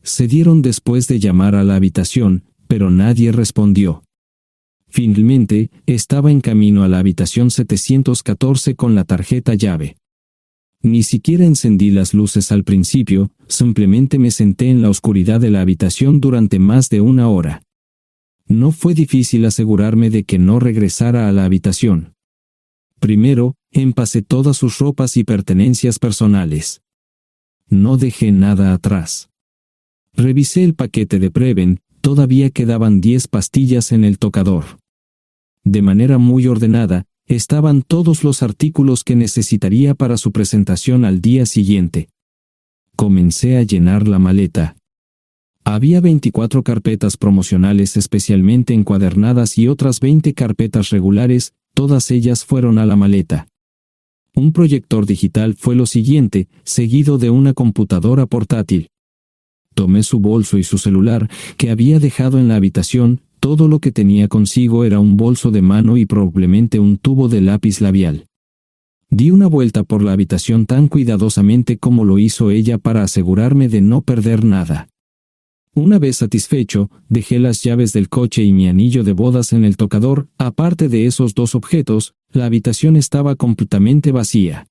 S2: Se dieron después de llamar a la habitación, pero nadie respondió. Finalmente, estaba en camino a la habitación 714 con la tarjeta llave. Ni siquiera encendí las luces al principio, simplemente me senté en la oscuridad de la habitación durante más de 1 hora. No fue difícil asegurarme de que no regresara a la habitación. Primero, empacé todas sus ropas y pertenencias personales. No dejé nada atrás. Revisé el paquete de Preven, todavía quedaban 10 pastillas en el tocador. De manera muy ordenada, estaban todos los artículos que necesitaría para su presentación al día siguiente. Comencé a llenar la maleta. Había 24 carpetas promocionales especialmente encuadernadas y otras 20 carpetas regulares, todas ellas fueron a la maleta. Un proyector digital fue lo siguiente, seguido de una computadora portátil. Tomé su bolso y su celular, que había dejado en la habitación. Todo lo que tenía consigo era un bolso de mano y probablemente un tubo de lápiz labial. Di una vuelta por la habitación tan cuidadosamente como lo hizo ella para asegurarme de no perder nada. Una vez satisfecho, dejé las llaves del coche y mi anillo de bodas en el tocador. Aparte de esos 2 objetos, la habitación estaba completamente vacía.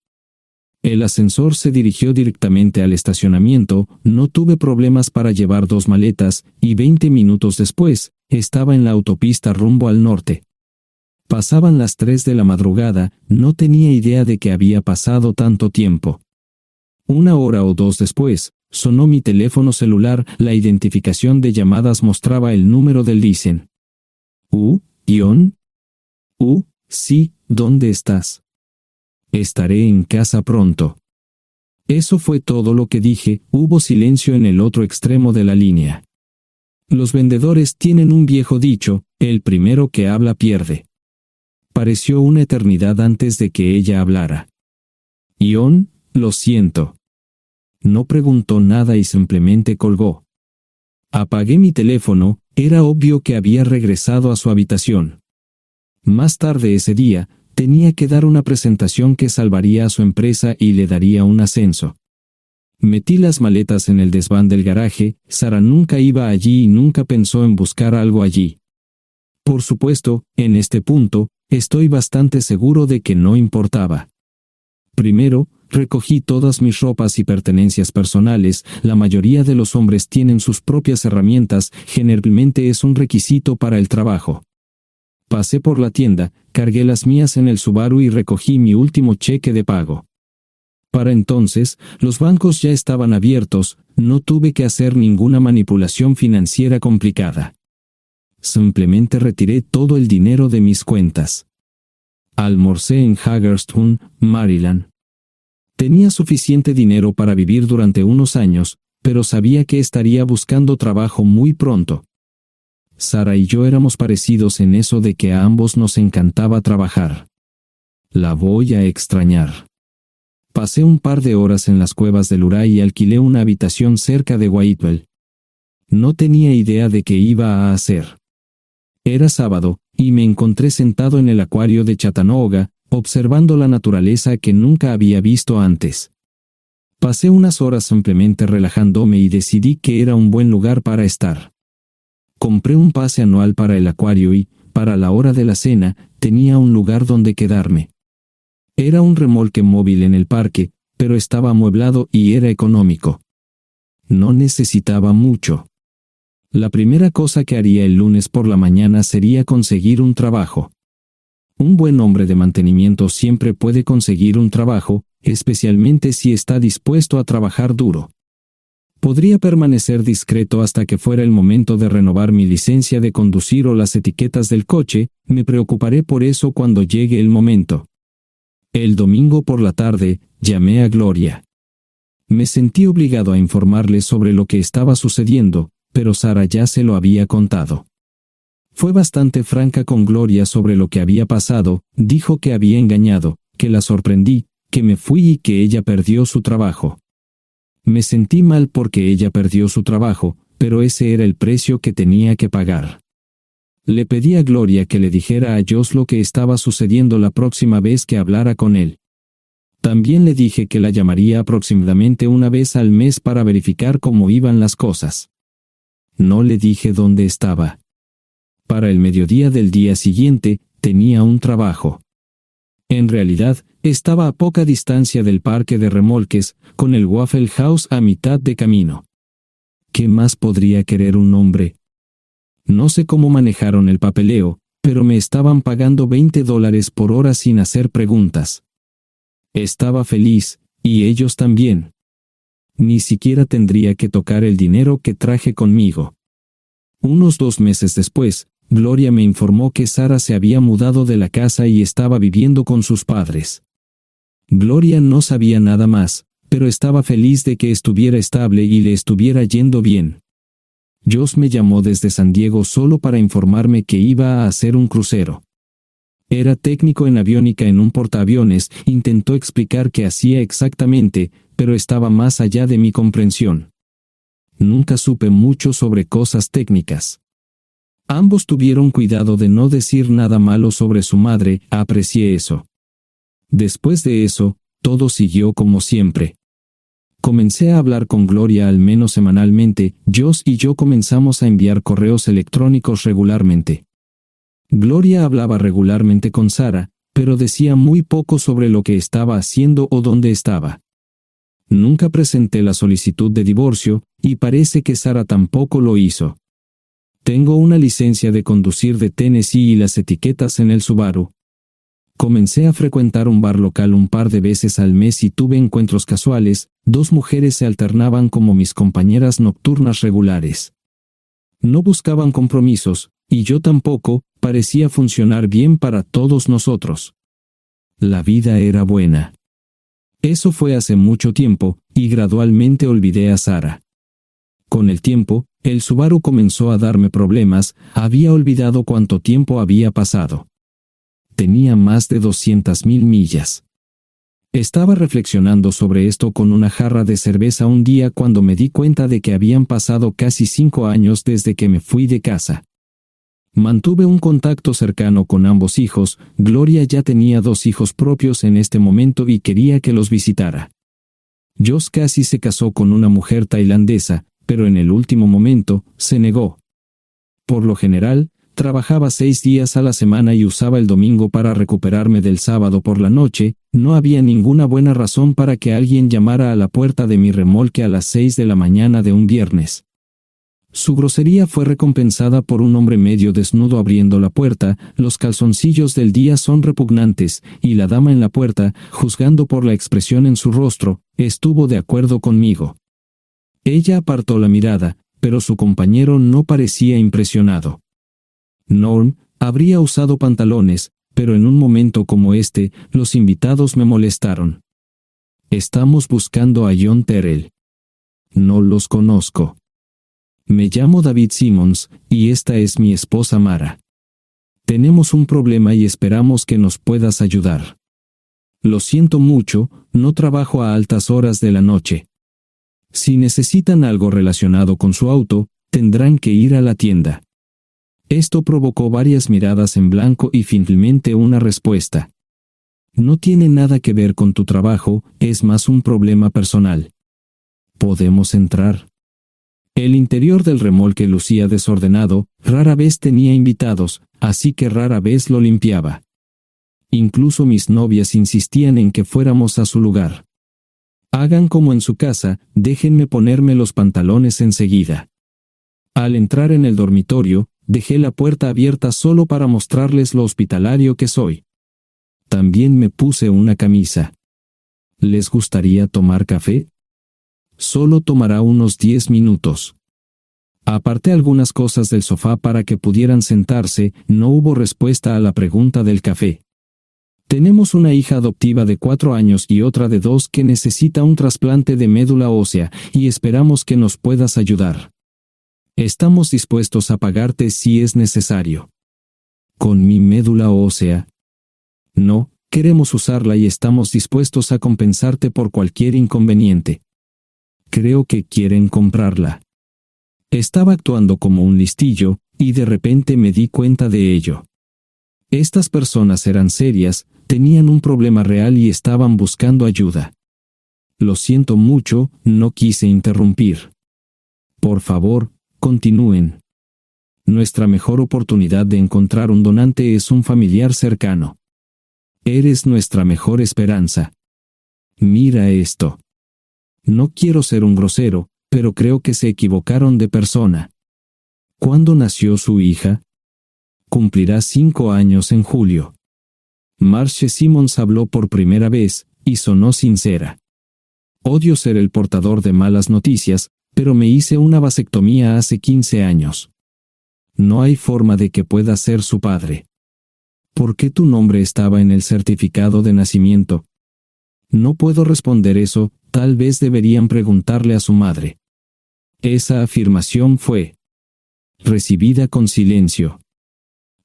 S2: El ascensor se dirigió directamente al estacionamiento, no tuve problemas para llevar 2 maletas, y 20 minutos después, estaba en la autopista rumbo al norte. Pasaban las 3 de la madrugada, no tenía idea de que había pasado tanto tiempo. 1 hora o 2 después, sonó mi teléfono celular, la identificación de llamadas mostraba el número del Listen. ¿Ion? Sí, ¿dónde estás? Estaré en casa pronto. Eso fue todo lo que dije. Hubo silencio en el otro extremo de la línea. Los vendedores tienen un viejo dicho, el primero que habla pierde. Pareció una eternidad antes de que ella hablara. Ion, lo siento. No preguntó nada y simplemente colgó. Apagué mi teléfono, era obvio que había regresado a su habitación. Más tarde ese día, tenía que dar una presentación que salvaría a su empresa y le daría un ascenso. Metí las maletas en el desván del garaje. Sara nunca iba allí y nunca pensó en buscar algo allí. Por supuesto, en este punto, estoy bastante seguro de que no importaba. Primero, recogí todas mis ropas y pertenencias personales. La mayoría de los hombres tienen sus propias herramientas, generalmente es un requisito para el trabajo. Pasé por la tienda, cargué las mías en el Subaru y recogí mi último cheque de pago. Para entonces, los bancos ya estaban abiertos, no tuve que hacer ninguna manipulación financiera complicada. Simplemente retiré todo el dinero de mis cuentas. Almorcé en Hagerstown, Maryland. Tenía suficiente dinero para vivir durante unos años, pero sabía que estaría buscando trabajo muy pronto. Sara y yo éramos parecidos en eso de que a ambos nos encantaba trabajar. La voy a extrañar. Pasé un par de horas en las cuevas del Uray y alquilé una habitación cerca de Whitewell. No tenía idea de qué iba a hacer. Era sábado, y me encontré sentado en el acuario de Chattanooga, observando la naturaleza que nunca había visto antes. Pasé unas horas simplemente relajándome y decidí que era un buen lugar para estar. Compré un pase anual para el acuario y, para la hora de la cena, tenía un lugar donde quedarme. Era un remolque móvil en el parque, pero estaba amueblado y era económico. No necesitaba mucho. La primera cosa que haría el lunes por la mañana sería conseguir un trabajo. Un buen hombre de mantenimiento siempre puede conseguir un trabajo, especialmente si está dispuesto a trabajar duro. Podría permanecer discreto hasta que fuera el momento de renovar mi licencia de conducir o las etiquetas del coche. Me preocuparé por eso cuando llegue el momento. El domingo por la tarde, llamé a Gloria. Me sentí obligado a informarle sobre lo que estaba sucediendo, pero Sara ya se lo había contado. Fue bastante franca con Gloria sobre lo que había pasado. Dijo que había engañado, que la sorprendí, que me fui y que ella perdió su trabajo. Me sentí mal porque ella perdió su trabajo, pero ese era el precio que tenía que pagar. Le pedí a Gloria que le dijera a Josh lo que estaba sucediendo la próxima vez que hablara con él. También le dije que la llamaría aproximadamente una vez al mes para verificar cómo iban las cosas. No le dije dónde estaba. Para el mediodía del día siguiente, tenía un trabajo. En realidad, estaba a poca distancia del parque de remolques, con el Waffle House a mitad de camino. ¿Qué más podría querer un hombre? No sé cómo manejaron el papeleo, pero me estaban pagando $20 por hora sin hacer preguntas. Estaba feliz, y ellos también. Ni siquiera tendría que tocar el dinero que traje conmigo. Unos 2 meses después, Gloria me informó que Sara se había mudado de la casa y estaba viviendo con sus padres. Gloria no sabía nada más, pero estaba feliz de que estuviera estable y le estuviera yendo bien. Josh me llamó desde San Diego solo para informarme que iba a hacer un crucero. Era técnico en aviónica en un portaaviones. Intentó explicar qué hacía exactamente, pero estaba más allá de mi comprensión. Nunca supe mucho sobre cosas técnicas. Ambos tuvieron cuidado de no decir nada malo sobre su madre. Aprecié eso. Después de eso, todo siguió como siempre. Comencé a hablar con Gloria al menos semanalmente. Josh y yo comenzamos a enviar correos electrónicos regularmente. Gloria hablaba regularmente con Sara, pero decía muy poco sobre lo que estaba haciendo o dónde estaba. Nunca presenté la solicitud de divorcio, y parece que Sara tampoco lo hizo. Tengo una licencia de conducir de Tennessee y las etiquetas en el Subaru. Comencé a frecuentar un bar local un par de veces al mes y tuve encuentros casuales. 2 mujeres se alternaban como mis compañeras nocturnas regulares. No buscaban compromisos, y yo tampoco. Parecía funcionar bien para todos nosotros. La vida era buena. Eso fue hace mucho tiempo, y gradualmente olvidé a Sara. Con el tiempo, el Subaru comenzó a darme problemas. Había olvidado cuánto tiempo había pasado. Tenía más de 200,000 millas. Estaba reflexionando sobre esto con una jarra de cerveza un día cuando me di cuenta de que habían pasado casi 5 años desde que me fui de casa. Mantuve un contacto cercano con ambos hijos. Gloria ya tenía 2 hijos propios en este momento y quería que los visitara. Josh casi se casó con una mujer tailandesa, pero en el último momento se negó. Por lo general, trabajaba 6 días a la semana y usaba el domingo para recuperarme del sábado por la noche. No había ninguna buena razón para que alguien llamara a la puerta de mi remolque a las 6 de la mañana de un viernes. Su grosería fue recompensada por un hombre medio desnudo abriendo la puerta. Los calzoncillos del día son repugnantes, y la dama en la puerta, juzgando por la expresión en su rostro, estuvo de acuerdo conmigo. Ella apartó la mirada, pero su compañero no parecía impresionado. Norm habría usado pantalones, pero en un momento como este, los invitados me molestaron. Estamos buscando a John Terrell. No los conozco. Me llamo David Simmons, y esta es mi esposa Mara. Tenemos un problema y esperamos que nos puedas ayudar. Lo siento mucho, no trabajo a altas horas de la noche. Si necesitan algo relacionado con su auto, tendrán que ir a la tienda. Esto provocó varias miradas en blanco y finalmente una respuesta. No tiene nada que ver con tu trabajo, es más un problema personal. ¿Podemos entrar? El interior del remolque lucía desordenado, rara vez tenía invitados, así que rara vez lo limpiaba. Incluso mis novias insistían en que fuéramos a su lugar. Hagan como en su casa, déjenme ponerme los pantalones enseguida. Al entrar en el dormitorio, dejé la puerta abierta solo para mostrarles lo hospitalario que soy. También me puse una camisa. ¿Les gustaría tomar café? Solo tomará unos 10 minutos. Aparté algunas cosas del sofá para que pudieran sentarse. No hubo respuesta a la pregunta del café. Tenemos una hija adoptiva de 4 años y otra de 2 que necesita un trasplante de médula ósea, y esperamos que nos puedas ayudar. Estamos dispuestos a pagarte si es necesario. ¿Con mi médula ósea? No, queremos usarla y estamos dispuestos a compensarte por cualquier inconveniente. Creo que quieren comprarla. Estaba actuando como un listillo, y de repente me di cuenta de ello. Estas personas eran serias, tenían un problema real y estaban buscando ayuda. Lo siento mucho, no quise interrumpir. Por favor, continúen. Nuestra mejor oportunidad de encontrar un donante es un familiar cercano. Eres nuestra mejor esperanza. Mira esto. No quiero ser un grosero, pero creo que se equivocaron de persona. ¿Cuándo nació su hija? Cumplirá 5 años en julio. Marche Simmons habló por primera vez, y sonó sincera. Odio ser el portador de malas noticias, pero me hice una vasectomía hace 15 años. No hay forma de que pueda ser su padre. ¿Por qué tu nombre estaba en el certificado de nacimiento? No puedo responder eso, tal vez deberían preguntarle a su madre. Esa afirmación fue recibida con silencio.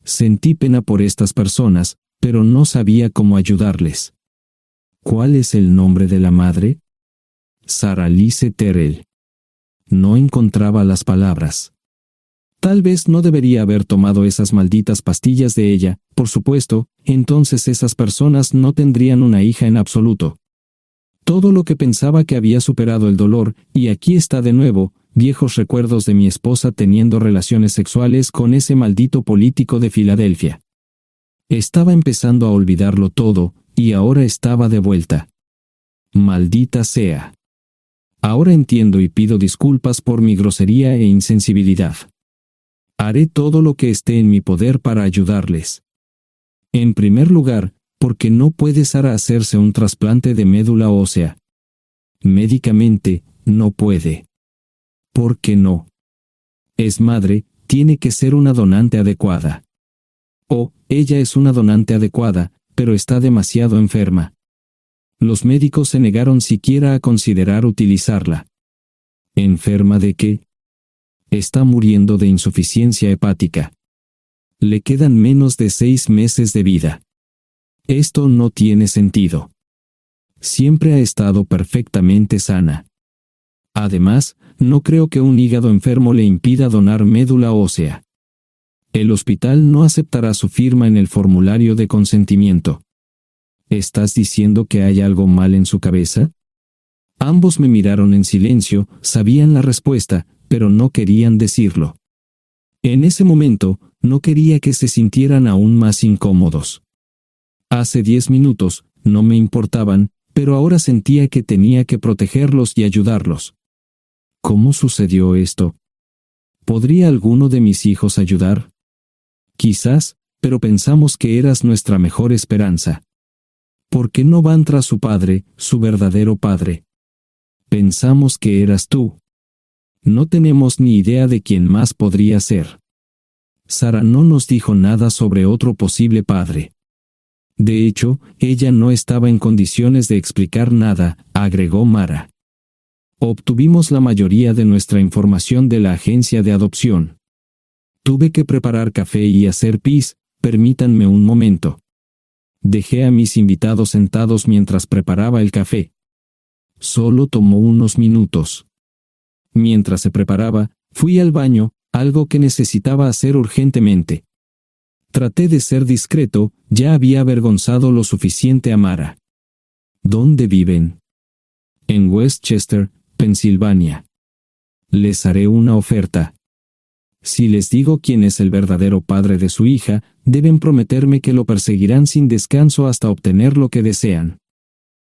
S2: Sentí pena por estas personas, pero no sabía cómo ayudarles. ¿Cuál es el nombre de la madre? Sarah Lise Terrell. No encontraba las palabras. Tal vez no debería haber tomado esas malditas pastillas de ella, por supuesto, entonces esas personas no tendrían una hija en absoluto. Todo lo que pensaba que había superado el dolor, y aquí está de nuevo, viejos recuerdos de mi esposa teniendo relaciones sexuales con ese maldito político de Filadelfia. Estaba empezando a olvidarlo todo, y ahora estaba de vuelta. Maldita sea. Ahora entiendo y pido disculpas por mi grosería e insensibilidad. Haré todo lo que esté en mi poder para ayudarles. En primer lugar, porque no puede Sara hacerse un trasplante de médula ósea. Médicamente, no puede. ¿Por qué no? Es madre, tiene que ser una donante adecuada. Ella es una donante adecuada, pero está demasiado enferma. Los médicos se negaron siquiera a considerar utilizarla. ¿Enferma de qué? Está muriendo de insuficiencia hepática. Le quedan menos de 6 meses de vida. Esto no tiene sentido. Siempre ha estado perfectamente sana. Además, no creo que un hígado enfermo le impida donar médula ósea. El hospital no aceptará su firma en el formulario de consentimiento. ¿Estás diciendo que hay algo mal en su cabeza? Ambos me miraron en silencio, sabían la respuesta, pero no querían decirlo. En ese momento, no quería que se sintieran aún más incómodos. Hace 10 minutos, no me importaban, pero ahora sentía que tenía que protegerlos y ayudarlos. ¿Cómo sucedió esto? ¿Podría alguno de mis hijos ayudar? Quizás, pero pensamos que eras nuestra mejor esperanza. ¿Por qué no van tras su padre, su verdadero padre? Pensamos que eras tú. No tenemos ni idea de quién más podría ser. Sara no nos dijo nada sobre otro posible padre. De hecho, ella no estaba en condiciones de explicar nada, agregó Mara. Obtuvimos la mayoría de nuestra información de la agencia de adopción. Tuve que preparar café y hacer pis, permítanme un momento. Dejé a mis invitados sentados mientras preparaba el café. Solo tomó unos minutos. Mientras se preparaba, fui al baño, algo que necesitaba hacer urgentemente. Traté de ser discreto, ya había avergonzado lo suficiente a Mara. ¿Dónde viven? En Westchester, Pensilvania. Les haré una oferta. Si les digo quién es el verdadero padre de su hija, deben prometerme que lo perseguirán sin descanso hasta obtener lo que desean.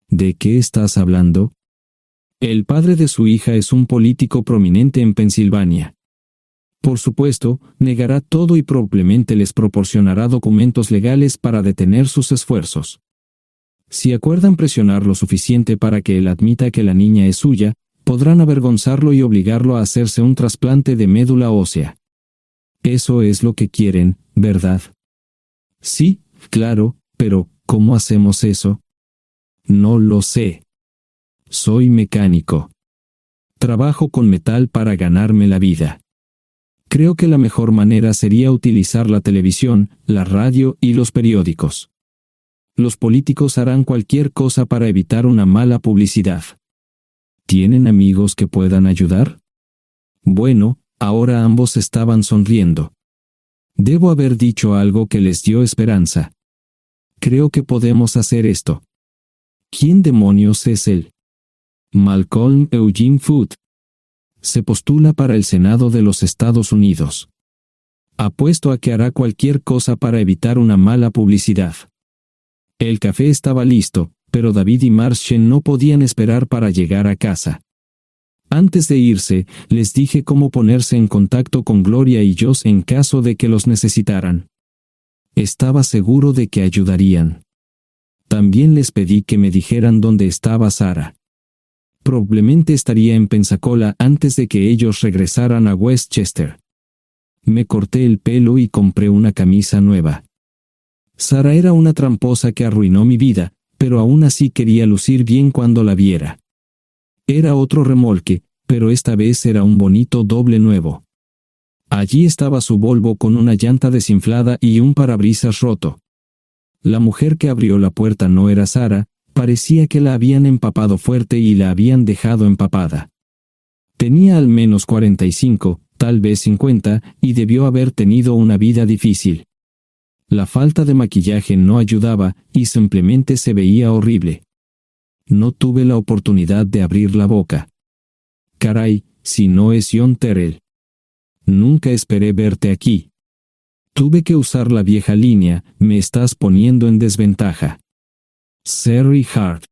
S2: ¿De qué estás hablando? El padre de su hija es un político prominente en Pensilvania. Por supuesto, negará todo y probablemente les proporcionará documentos legales para detener sus esfuerzos. Si acuerdan presionar lo suficiente para que él admita que la niña es suya, podrán avergonzarlo y obligarlo a hacerse un trasplante de médula ósea. Eso es lo que quieren, ¿verdad? Sí, claro, pero ¿cómo hacemos eso? No lo sé. Soy mecánico. Trabajo con metal para ganarme la vida. Creo que la mejor manera sería utilizar la televisión, la radio y los periódicos. Los políticos harán cualquier cosa para evitar una mala publicidad. ¿Tienen amigos que puedan ayudar? Bueno, ahora ambos estaban sonriendo. Debo haber dicho algo que les dio esperanza. Creo que podemos hacer esto. ¿Quién demonios es él? Malcolm Eugene Foote. Se postula para el Senado de los Estados Unidos. Apuesto a que hará cualquier cosa para evitar una mala publicidad. El café estaba listo, pero David y Marchen no podían esperar para llegar a casa. Antes de irse, les dije cómo ponerse en contacto con Gloria y Joss en caso de que los necesitaran. Estaba seguro de que ayudarían. También les pedí que me dijeran dónde estaba Sara. Probablemente estaría en Pensacola antes de que ellos regresaran a Westchester. Me corté el pelo y compré una camisa nueva. Sara era una tramposa que arruinó mi vida, pero aún así quería lucir bien cuando la viera. Era otro remolque, pero esta vez era un bonito doble nuevo. Allí estaba su Volvo con una llanta desinflada y un parabrisas roto. La mujer que abrió la puerta no era Sara, parecía que la habían empapado fuerte y la habían dejado empapada. Tenía al menos 45, tal vez 50, y debió haber tenido una vida difícil. La falta de maquillaje no ayudaba, y simplemente se veía horrible. No tuve la oportunidad de abrir la boca. Caray, si no es John Terrell. Nunca esperé verte aquí. Tuve que usar la vieja línea, me estás poniendo en desventaja. Sherry Hart.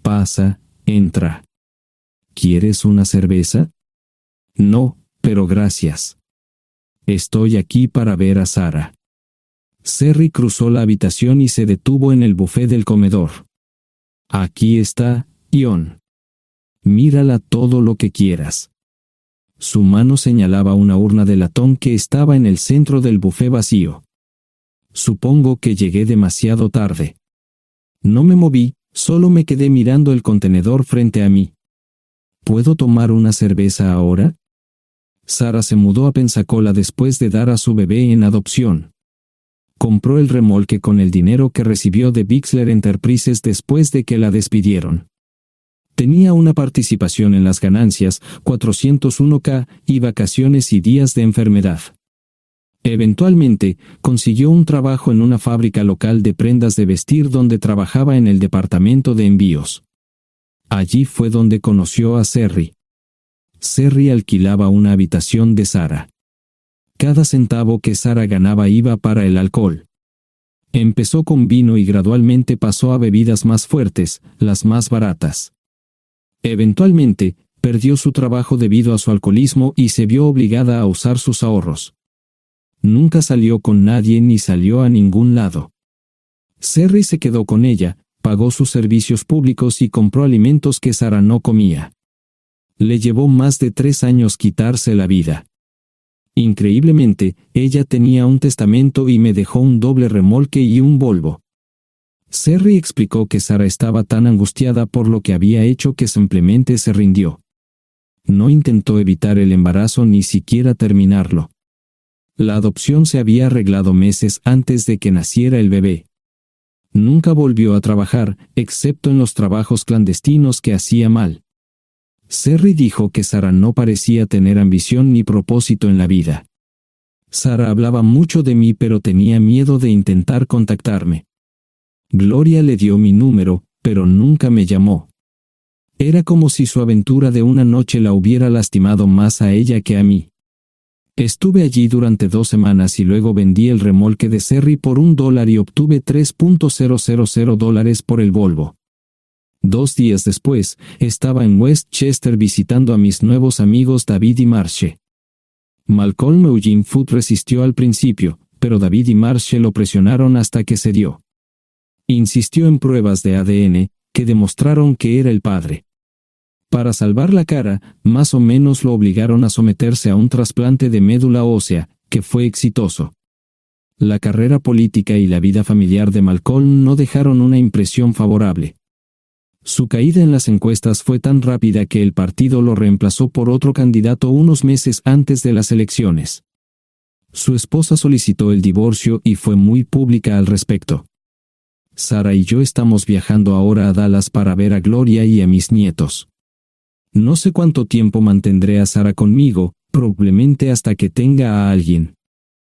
S2: Pasa, entra. ¿Quieres una cerveza? No, pero gracias. Estoy aquí para ver a Sara. Sherry cruzó la habitación y se detuvo en el buffet del comedor. Aquí está, John. Mírala todo lo que quieras. Su mano señalaba una urna de latón que estaba en el centro del buffet vacío. Supongo que llegué demasiado tarde. No me moví, solo me quedé mirando el contenedor frente a mí. ¿Puedo tomar una cerveza ahora? Sara se mudó a Pensacola después de dar a su bebé en adopción. compró el remolque con el dinero que recibió de Bixler Enterprises después de que la despidieron. Tenía una participación en las ganancias, 401k, y vacaciones y días de enfermedad. Eventualmente, consiguió un trabajo en una fábrica local de prendas de vestir donde trabajaba en el departamento de envíos. Allí fue donde conoció a Cerri. Cerri alquilaba una habitación de Sara. Cada centavo que Sara ganaba iba para el alcohol. Empezó con vino y gradualmente pasó a bebidas más fuertes, las más baratas. Eventualmente, perdió su trabajo debido a su alcoholismo y se vio obligada a usar sus ahorros. Nunca salió con nadie ni salió a ningún lado. Cerri se quedó con ella, pagó sus servicios públicos y compró alimentos que Sara no comía. Le llevó más de 3 años quitarse la vida. Increíblemente, ella tenía un testamento y me dejó un doble remolque y un Volvo. Cerri explicó que Sara estaba tan angustiada por lo que había hecho que simplemente se rindió. No intentó evitar el embarazo ni siquiera terminarlo. La adopción se había arreglado meses antes de que naciera el bebé. Nunca volvió a trabajar, excepto en los trabajos clandestinos que hacía mal. Cerri dijo que Sara no parecía tener ambición ni propósito en la vida. Sara hablaba mucho de mí pero tenía miedo de intentar contactarme. Gloria le dio mi número, pero nunca me llamó. Era como si su aventura de una noche la hubiera lastimado más a ella que a mí. Estuve allí durante 2 semanas y luego vendí el remolque de Cerri por $1 y obtuve $3.000 por el Volvo. 2 días después, estaba en Westchester visitando a mis nuevos amigos David y Marche. Malcolm Eugene Foot resistió al principio, pero David y Marche lo presionaron hasta que cedió. Insistió en pruebas de ADN, que demostraron que era el padre. Para salvar la cara, más o menos lo obligaron a someterse a un trasplante de médula ósea, que fue exitoso. La carrera política y la vida familiar de Malcolm no dejaron una impresión favorable. Su caída en las encuestas fue tan rápida que el partido lo reemplazó por otro candidato unos meses antes de las elecciones. Su esposa solicitó el divorcio y fue muy pública al respecto. Sara y yo estamos viajando ahora a Dallas para ver a Gloria y a mis nietos. No sé cuánto tiempo mantendré a Sara conmigo, probablemente hasta que tenga a alguien.